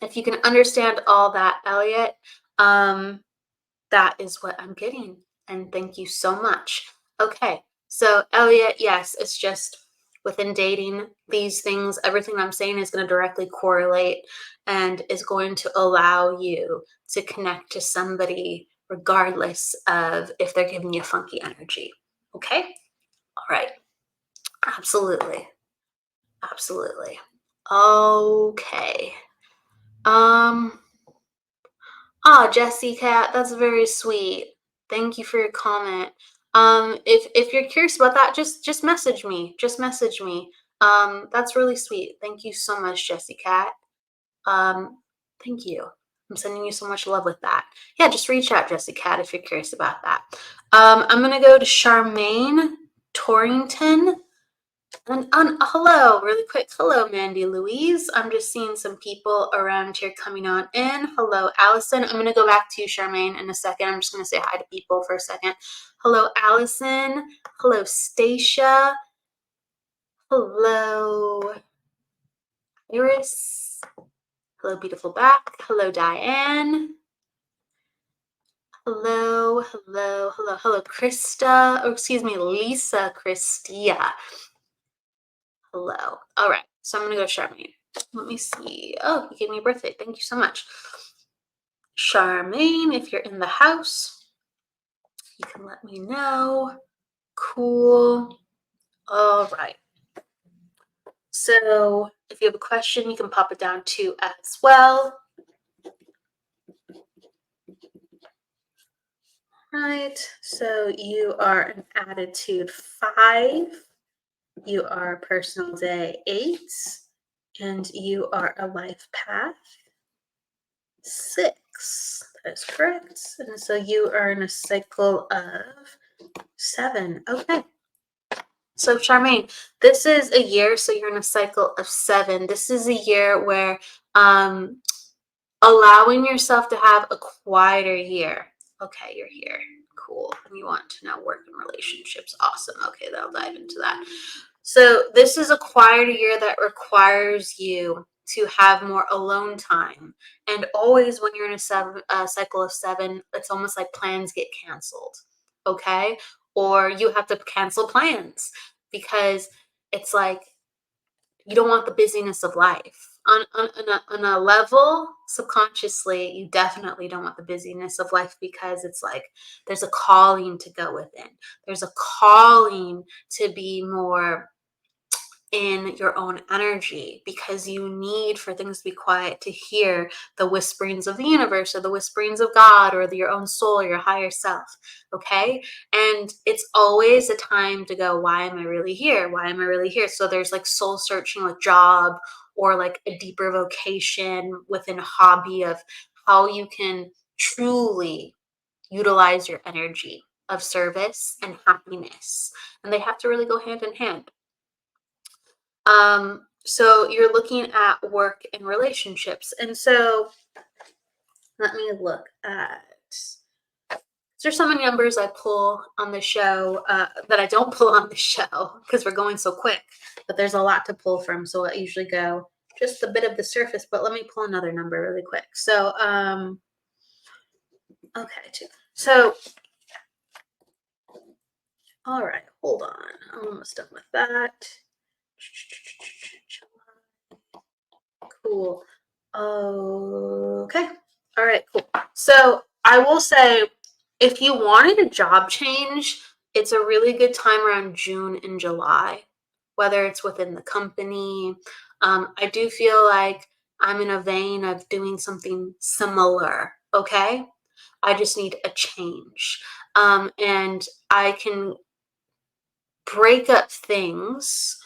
if you can understand all that, Elliot, that is what I'm getting. And thank you so much. Okay. So Elliot, yes, it's just within dating, these things, everything I'm saying is going to directly correlate and is going to allow you to connect to somebody regardless of if they're giving you funky energy. Okay? All right. Absolutely. Absolutely. Okay. Jessie Cat, that's very sweet. Thank you for your comment. If you're curious about that, just message me. Just message me. That's really sweet. Thank you so much, Jessie Cat. Thank you. I'm sending you so much love with that. Yeah, just reach out, Jessie Cat, if you're curious about that. I'm gonna go to Charmaine Torrington. And hello, really quick. Hello, Mandy Louise. I'm just seeing some people around here coming on in. Hello, Allison. I'm going to go back to you, Charmaine, in a second. I'm just going to say hi to people for a second. Hello, Allison. Hello, Stacia. Hello, Iris. Hello, beautiful back. Hello, Diane. Hello, Krista. Oh, excuse me, Lisa Christia. Hello. All right. So I'm going to go Charmaine. Let me see. Oh, you gave me a birthday. Thank you so much. Charmaine, if you're in the house, you can let me know. Cool. All right. So if you have a question, you can pop it down too as well. Right. So you are an attitude 5. You are personal day 8. And you are a life path 6. That is correct. And so you are in a cycle of 7. Okay. So Charmaine, this is a year, so you're in a cycle of 7. This is a year where allowing yourself to have a quieter year. Okay, you're here. Cool. And you want to now work in relationships. Awesome. Okay, that'll dive into that. So this is a quieter year that requires you to have more alone time. And always when you're in a cycle of 7, it's almost like plans get canceled. Okay? Or you have to cancel plans because it's like you don't want the busyness of life. On a level, subconsciously, you definitely don't want the busyness of life because it's like there's a calling to go within. There's a calling to be more in your own energy because you need for things to be quiet to hear the whisperings of the universe or the whisperings of God or your own soul or your higher self. Okay. And it's always a time to go, why am I really here? Why am I really here? So there's like soul searching with job or like a deeper vocation within a hobby of how you can truly utilize your energy of service and happiness. And they have to really go hand in hand. So you're looking at work and relationships. And so let me look at, there's so many numbers I pull on the show that I don't pull on the show because we're going so quick, but there's a lot to pull from. So I usually go just a bit of the surface, but let me pull another number really quick. So, okay. So, all right, hold on. I'm almost done with that. Cool. Okay. All right, cool. So I will say, if you wanted a job change, it's a really good time around June and July, whether it's within the company. I do feel like I'm in a vein of doing something similar. Okay. I just need a change. And I can break up things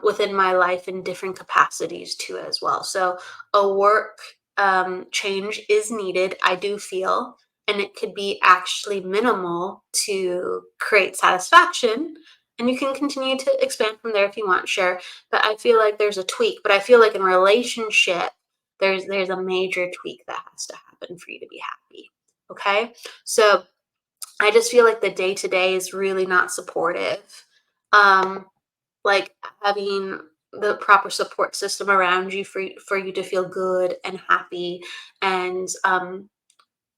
within my life in different capacities too as well. So a work change is needed, I do feel, and it could be actually minimal to create satisfaction. And you can continue to expand from there if you want, sure. But I feel like there's a tweak. But I feel like in relationship, there's a major tweak that has to happen for you to be happy. Okay. So I just feel like the day-to-day is really not supportive. Like having the proper support system around you for you to feel good and happy and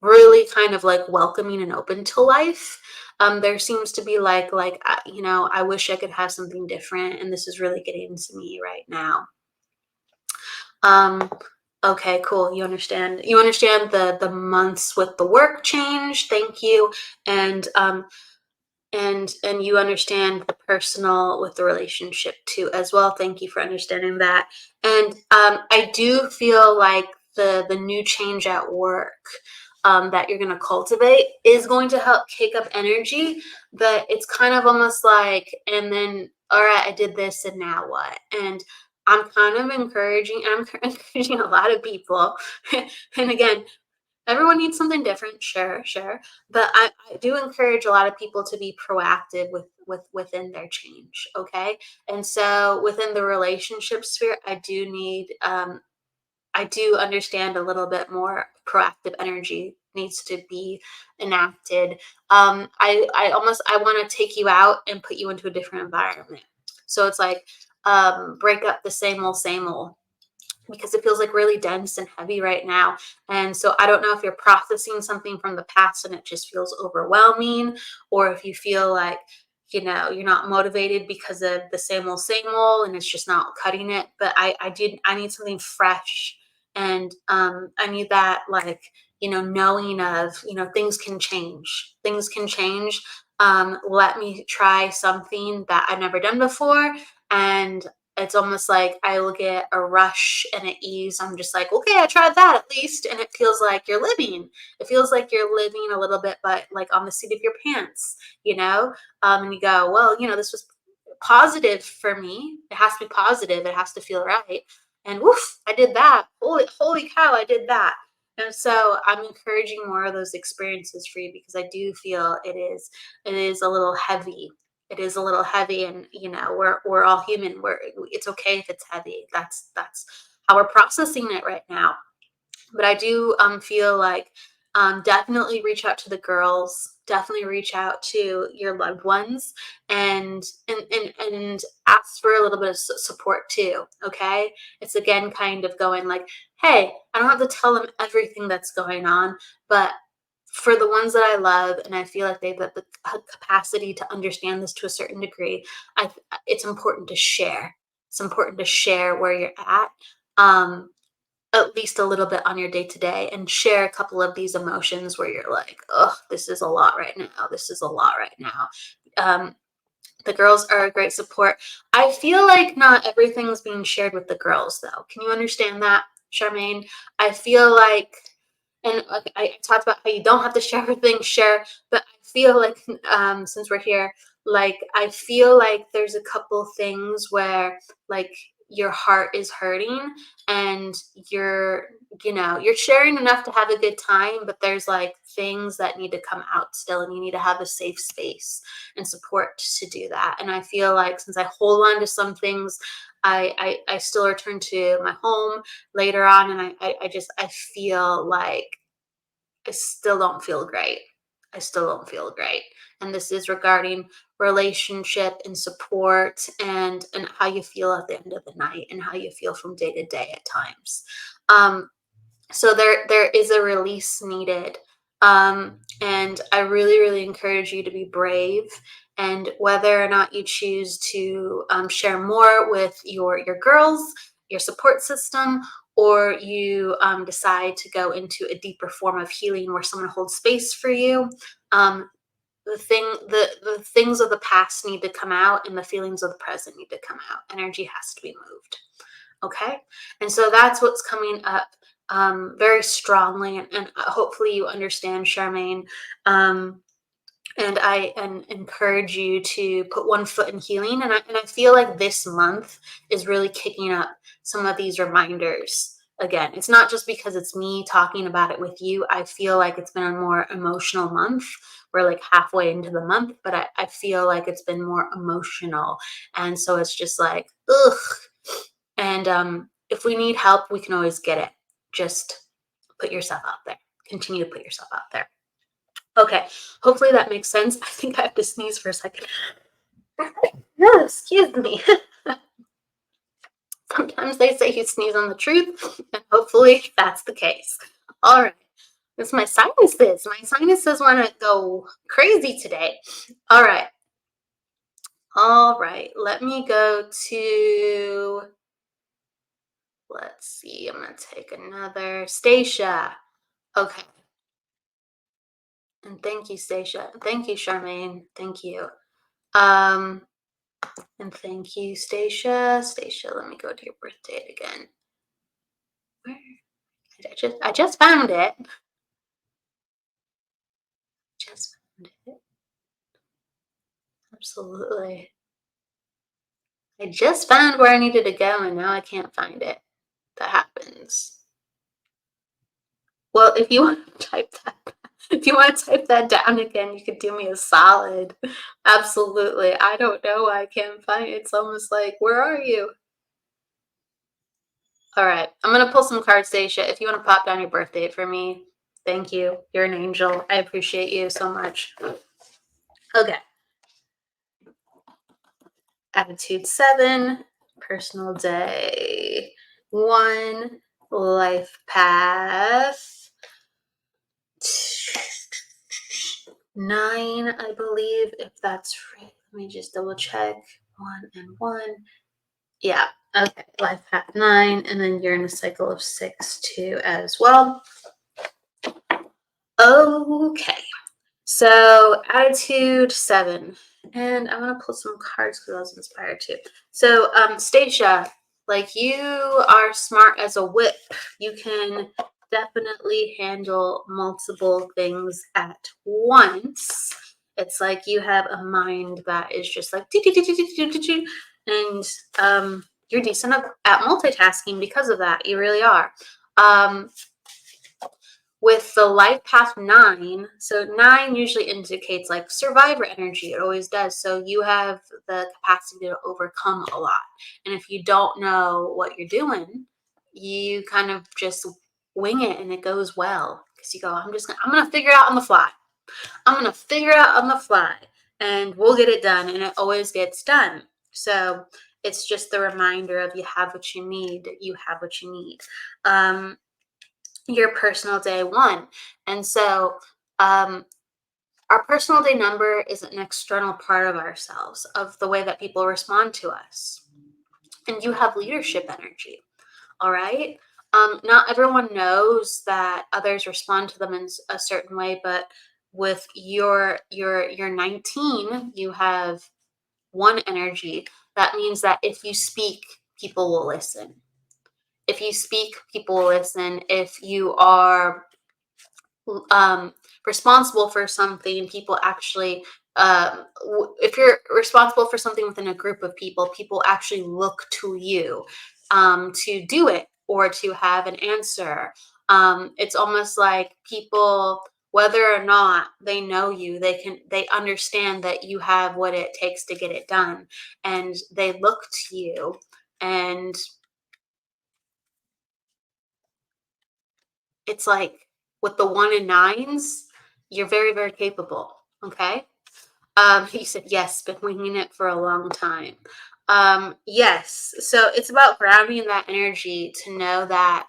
really kind of like welcoming and open to life. there seems to be I wish I could have something different, and this is really getting to me right now. um okay, cool. You understand the months with the work change. Thank you. And you understand the personal with the relationship too as well. Thank you for understanding that. And I do feel like the new change at work that you're going to cultivate is going to help kick up energy, but it's kind of almost like, and then, all right, I did this and now what? And I'm kind of I'm encouraging a lot of people. And again, everyone needs something different, sure, sure. But I do encourage a lot of people to be proactive within their change. Okay. And so within the relationship sphere, I do understand a little bit more proactive energy needs to be enacted. I want to take you out and put you into a different environment. So it's like, break up the same old, because it feels like really dense and heavy right now. And so I don't know if you're processing something from the past and it just feels overwhelming, or if you feel like, you're not motivated because of the same old and it's just not cutting it. But I need something fresh. And I need that, like, knowing of, things can change. Things can change. Let me try something that I've never done before. And it's almost like I will get a rush and at ease. I'm just like, okay, I tried that at least. And it feels like you're living. It feels like you're living a little bit, but like on the seat of your pants, and you go, well, this was positive for me. It has to be positive. It has to feel right. And woof, I did that. Holy cow, I did that. And so I'm encouraging more of those experiences for you, because I do feel it is a little heavy. It is a little heavy, and we're all human. It's okay if it's heavy. That's how we're processing it right now. But I do feel like, definitely reach out to the girls. Definitely reach out to your loved ones, and ask for a little bit of support too. Okay, it's again kind of going like, hey, I don't have to tell them everything that's going on, but for the ones that I love and I feel like they've got the capacity to understand this to a certain degree, it's important to share. It's important to share where you're um, at least a little bit on your day to day, and share a couple of these emotions where you're like, oh, this is a lot right now. This is a lot right now. Um, the girls are a great support. I feel like not everything's being shared with the girls, though. Can you understand that, Charmaine? I feel like, and I talked about how you don't have to share everything, share, but I feel like, since we're here, like, I feel like there's a couple things where, like, your heart is hurting, and you're sharing enough to have a good time, but there's like things that need to come out still, and you need to have a safe space and support to do that. And I feel like, since I hold on to some things, I still return to my home later on, and I feel like I still don't feel great. I still don't feel great. And this is regarding relationship and support, and how you feel at the end of the night, and how you feel from day to day at times. Um, so there is a release needed. And I really encourage you to be brave. And whether or not you choose to share more with your girls, your support system, or you decide to go into a deeper form of healing where someone holds space for you, the things of the past need to come out, and the feelings of the present need to come out. Energy has to be moved. Okay. And so that's what's coming up very strongly. And hopefully you understand, Charmaine. And I encourage you to put one foot in healing. And I feel like this month is really kicking up some of these reminders. Again, it's not just because it's me talking about it with you. I feel like it's been a more emotional month. We're like halfway into the month, but I feel like it's been more emotional. And so it's just like, ugh. And if we need help, we can always get it. Just put yourself out there. Continue to put yourself out there. Okay, hopefully that makes sense. I think I have to sneeze for a second. No, excuse me. Sometimes they say you sneeze on the truth, and hopefully that's the case. All right. It's my sinuses. My sinuses want to go crazy today. All right. All right. Let me go to, let's see. I'm going to take another. Stacia. Okay. And thank you, Stacia. Thank you, Charmaine. Thank you. And thank you, Stacia. Stacia, let me go to your birth date again. Where? I just found it. Just found it. Absolutely. I just found where I needed to go and now I can't find it. That happens. Well, if you want to type that, if you want to type that down again, you could do me a solid. Absolutely. I don't know why I can't find it. It's almost like, where are you? All right. I'm going to pull some cards, Stacia. If you want to pop down your birth date for me, thank you. You're an angel. I appreciate you so much. Okay. Attitude 7, personal day 1, life path 9, I believe, if that's right. Let me just double check. 1 and 1. Yeah. Okay. Life path 9, and then you're in a cycle of 6 too as well. Okay. So attitude 7. And I'm gonna pull some cards because I was inspired to. So Stacia, like, you are smart as a whip. You can definitely handle multiple things at once. It's like you have a mind that is just like and you're decent at multitasking because of that. You really are. With the life path 9, so 9 usually indicates like survivor energy. It always does. So you have the capacity to overcome a lot. And if you don't know what you're doing, you kind of just wing it and it goes well. Because you go, I'm gonna figure it out on the fly. I'm gonna figure it out on the fly and we'll get it done. And it always gets done. So it's just the reminder of you have what you need. You have what you need. Your personal day 1. And so our personal day number is an external part of ourselves, of the way that people respond to us. And you have leadership energy. All right. Not everyone knows that others respond to them in a certain way, but with your 19, you have 1 energy. That means that if you speak, people will listen. If you speak, people will listen. If you are responsible for something, people actually, if you're responsible for something within a group of people, people actually look to you to do it or to have an answer. It's almost like people, whether or not they know you, they understand that you have what it takes to get it done, and they look to you. And it's like, with the 1 and 9s, you're very, very capable. Okay. He said, yes, been winging it for a long time. Yes. So it's about grounding that energy to know that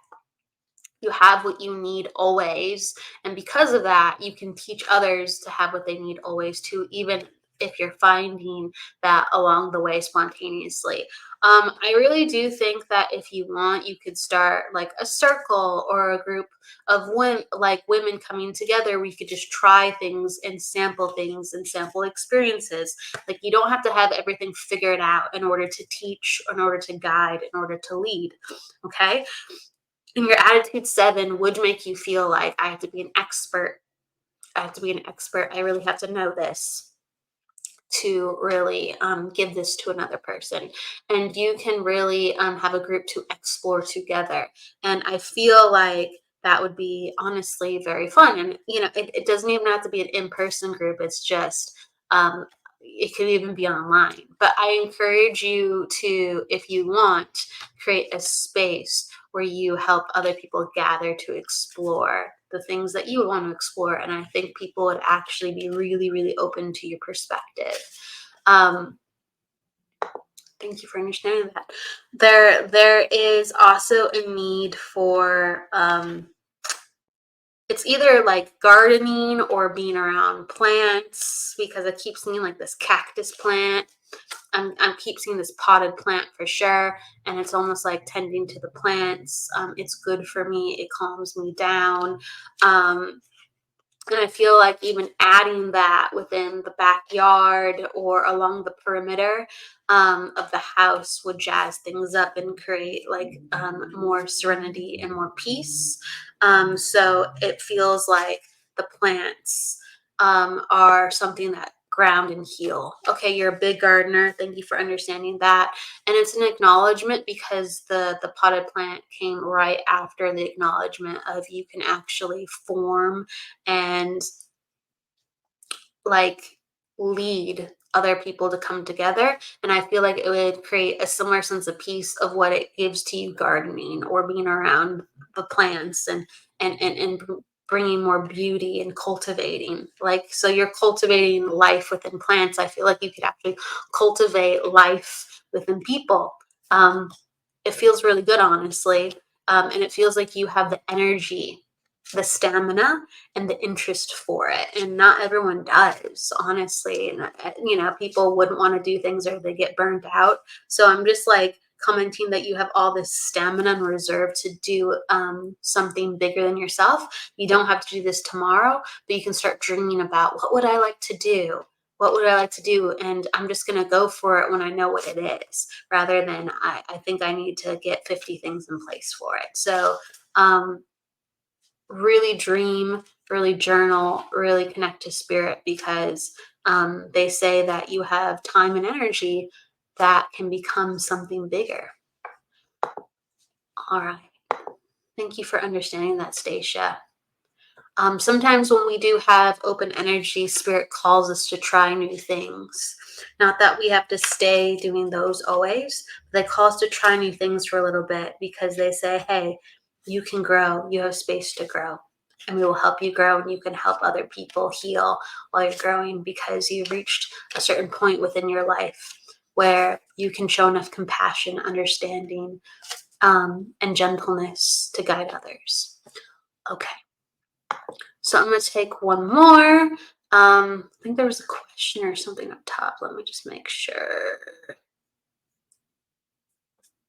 you have what you need always. And because of that, you can teach others to have what they need always too, even if you're finding that along the way spontaneously. I really do think that if you want, you could start like a circle or a group of women coming together. We could just try things and sample experiences. Like, you don't have to have everything figured out in order to teach, in order to guide, in order to lead. Okay. And your attitude 7 would make you feel like, I have to be an expert. I have to be an expert. I really have to know this to really give this to another person. And you can really have a group to explore together. And I feel like that would be honestly very fun. And, it doesn't even have to be an in-person group. It's just, it could even be online. But I encourage you to, if you want, create a space where you help other people gather to explore the things that you want to explore. And I think people would actually be really, really open to your perspective. Thank you for understanding that. There is also a need for it's either like gardening or being around plants, because I keep seeing like this cactus plant. I'm keep seeing this potted plant for sure, and it's almost like tending to the plants. It's good for me. It calms me down. Um, and I feel like even adding that within the backyard or along the perimeter of the house would jazz things up and create like more serenity and more peace. So it feels like the plants are something that ground and heal. Okay, you're a big gardener. Thank you for understanding that. And it's an acknowledgement because the potted plant came right after the acknowledgement of you can actually form and like lead other people to come together. And I feel like it would create a similar sense of peace of what it gives to you gardening or being around the plants and bringing more beauty and cultivating. Like, so you're cultivating life within plants. I feel like you could actually cultivate life within people. It feels really good, honestly. And it feels like you have the energy, the stamina, and the interest for it. And not everyone does, honestly. And, people wouldn't want to do things or they get burned out. So I'm just like commenting that you have all this stamina and reserve to do something bigger than yourself. You don't have to do this tomorrow, but you can start dreaming about what would I like to do? What would I like to do? And I'm just going to go for it when I know what it is, rather than I think I need to get 50 things in place for it. So, really dream, really journal, really connect to spirit, because they say that you have time and energy that can become something bigger. All right. Thank you for understanding that, Stacia. Sometimes when we do have open energy, spirit calls us to try new things. Not that we have to stay doing those always. They call us to try new things for a little bit because they say, hey, you can grow. You have space to grow. And we will help you grow, and you can help other people heal while you're growing, because you've reached a certain point within your life where you can show enough compassion, understanding, and gentleness to guide others. Okay. So I'm going to take one more. I think there was a question or something up top. Let me just make sure.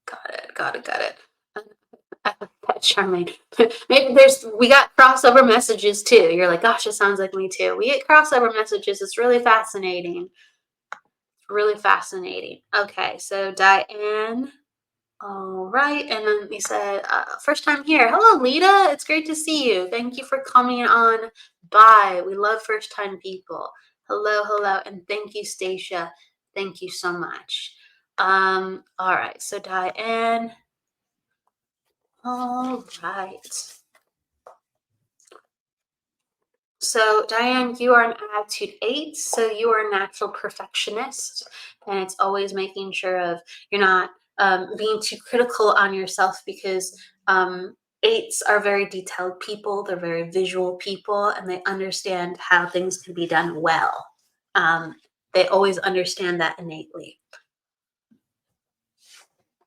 Got it. That's Charmaine. Maybe we got crossover messages too. You're like, gosh, it sounds like me too. We get crossover messages. It's really fascinating. Okay, so Diane. All right, and then we said, first time here. Hello, Lita. It's great to see you. Thank you for coming on by. We love first time people. Hello, and thank you, Stacia. Thank you so much. All right, so Diane. All right. So Diane, you are an attitude 8, so you are a natural perfectionist, and it's always making sure of you're not being too critical on yourself, because 8s are very detailed people. They're very visual people, and they understand how things can be done well. They always understand that innately.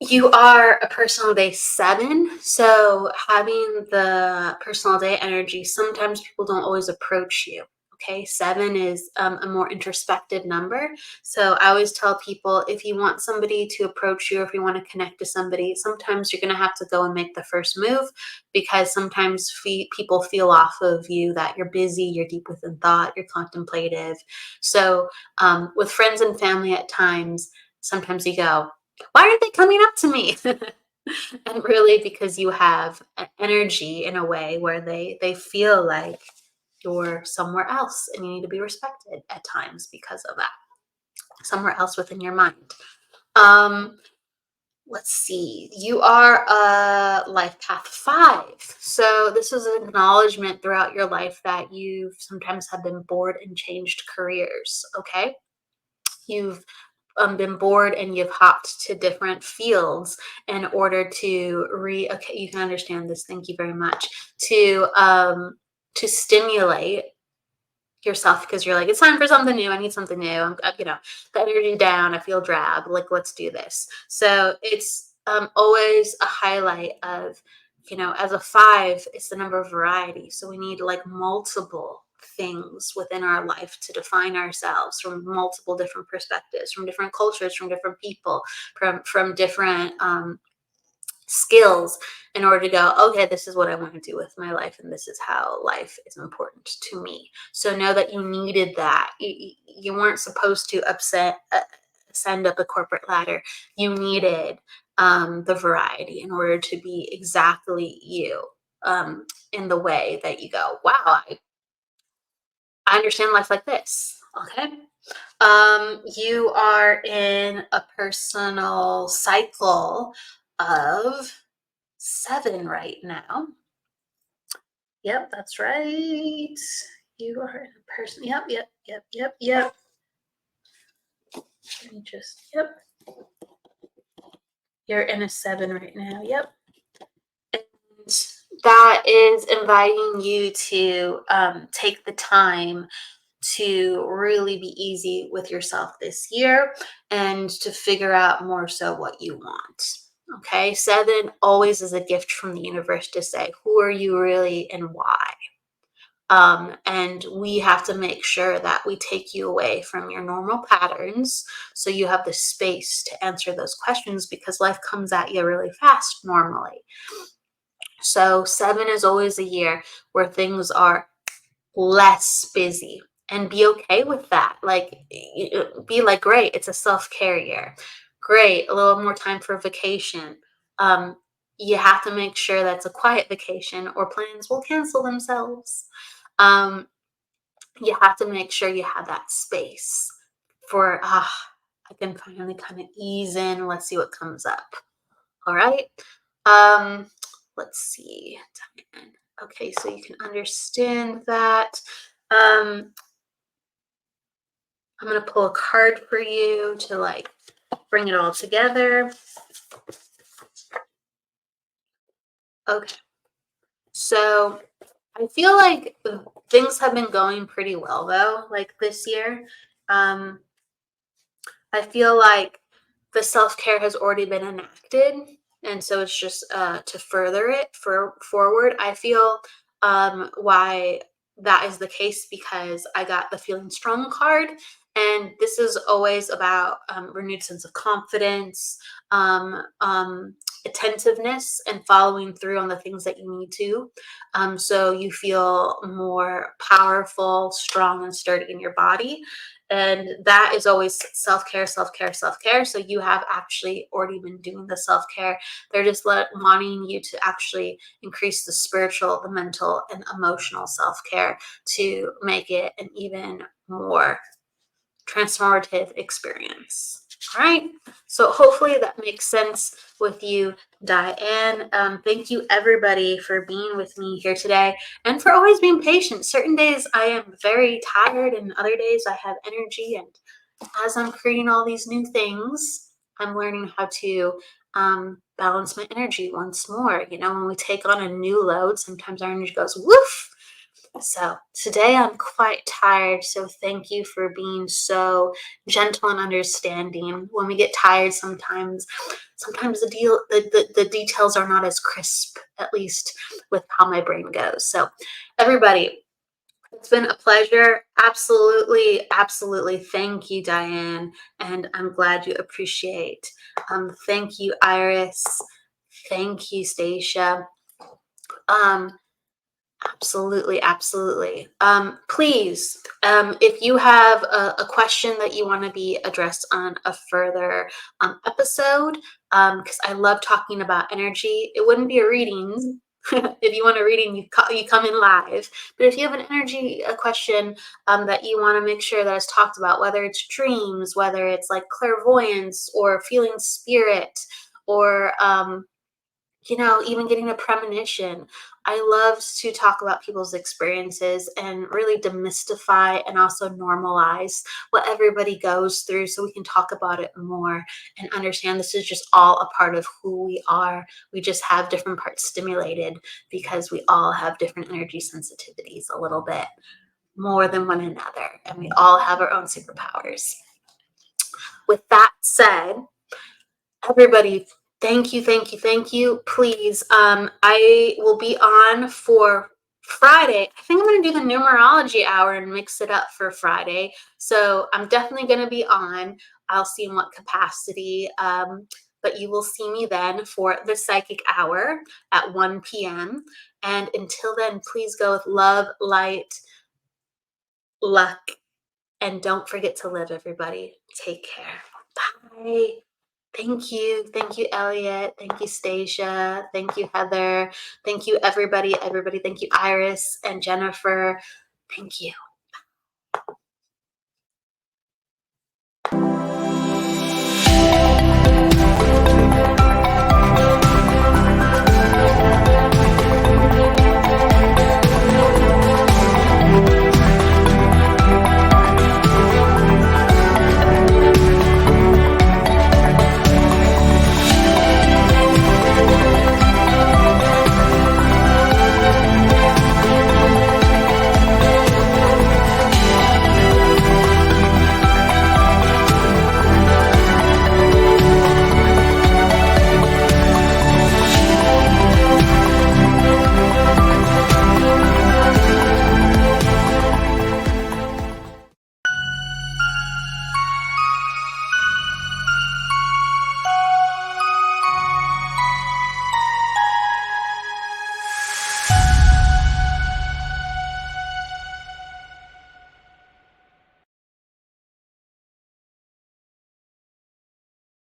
You are a personal day 7, so having the personal day energy, sometimes people don't always approach you. Okay, 7 is a more introspective number. So I always tell people, if you want somebody to approach you, or if you want to connect to somebody, sometimes you're going to have to go and make the first move, because sometimes people feel off of you that you're busy, you're deep within thought, you're contemplative. So with friends and family at times, sometimes you go, why aren't they coming up to me? And really, because you have an energy in a way where they feel like you're somewhere else, and you need to be respected at times because of that, somewhere else within your mind. Let's see, you are a life path 5. So this is an acknowledgement throughout your life that you sometimes have been bored and changed careers. Okay, you've been bored and you've hopped to different fields in order to okay, you can understand this, thank you very much, to stimulate yourself, because you're like, it's time for something new. I need something new. I'm the energy down. I feel drab. Like, let's do this. So it's always a highlight of As a 5, it's the number of variety. So we need like multiple things within our life to define ourselves from multiple different perspectives, from different cultures, from different people, from different skills, in order to go, okay, this is what I want to do with my life, and this is how life is important to me. So know that you needed that. You weren't supposed to ascend up a corporate ladder. You needed the variety in order to be exactly you, in the way that you go, wow, I understand life like this. Okay. You are in a personal cycle of 7 right now. Yep, that's right. You are in a person. Yep. Let me yep. You're in a 7 right now. Yep. And that is inviting you to take the time to really be easy with yourself this year and to figure out more so what you want. Okay, 7 always is a gift from the universe to say, who are you really and why? And we have to make sure that we take you away from your normal patterns so you have the space to answer those questions, because life comes at you really fast normally. So 7 is always a year where things are less busy, and be okay with that. Like, be like, great, it's a self-care year. Great, a little more time for vacation. You have to make sure that's a quiet vacation or plans will cancel themselves. You have to make sure you have that space for, I can finally kind of ease in. Let's see what comes up. All right. Let's see. Okay, so you can understand that. I'm going to pull a card for you to like bring it all together. Okay. So I feel like things have been going pretty well though, like this year. I feel like the self-care has already been enacted, and so it's just to further it forward. I feel why that is the case, because I got the Feeling Strong card, and this is always about renewed sense of confidence, attentiveness, and following through on the things that you need to. So you feel more powerful, strong, and sturdy in your body. And that is always self-care. So you have actually already been doing the self-care. They're just wanting you to actually increase the spiritual, the mental, and emotional self-care to make it an even more transformative experience. All right. So hopefully that makes sense with you, Diane. Thank you, everybody, for being with me here today and for always being patient. Certain days I am very tired, and other days I have energy. And as I'm creating all these new things, I'm learning how to balance my energy once more. When we take on a new load, sometimes our energy goes woof. So today I'm quite tired, so thank you for being so gentle and understanding. When we get tired, sometimes the details are not as crisp, at least with how my brain goes. So everybody, it's been a pleasure. Absolutely. Thank you, Diane, and I'm glad you appreciate. Thank you, Iris. Thank you, Stacia. Absolutely. Please, if you have a question that you want to be addressed on a further episode, because I love talking about energy. It wouldn't be a reading. If you want a reading, you come in live. But if you have a question that you want to make sure that is talked about, whether it's dreams, whether it's like clairvoyance or feeling spirit, or even getting a premonition. I love to talk about people's experiences and really demystify and also normalize what everybody goes through, so we can talk about it more and understand this is just all a part of who we are. We just have different parts stimulated because we all have different energy sensitivities a little bit more than one another, and we all have our own superpowers. With that said, everybody, Thank you, thank you, thank you. Please, I will be on for Friday. I think I'm going to do the numerology hour and mix it up for Friday. So I'm definitely going to be on. I'll see in what capacity. But you will see me then for the psychic hour at 1 p.m. And until then, please go with love, light, luck, and don't forget to live, everybody. Take care. Bye. Thank you. Thank you, Elliot. Thank you, Stacia. Thank you, Heather. Thank you, everybody. Everybody. Thank you, Iris and Jennifer. Thank you.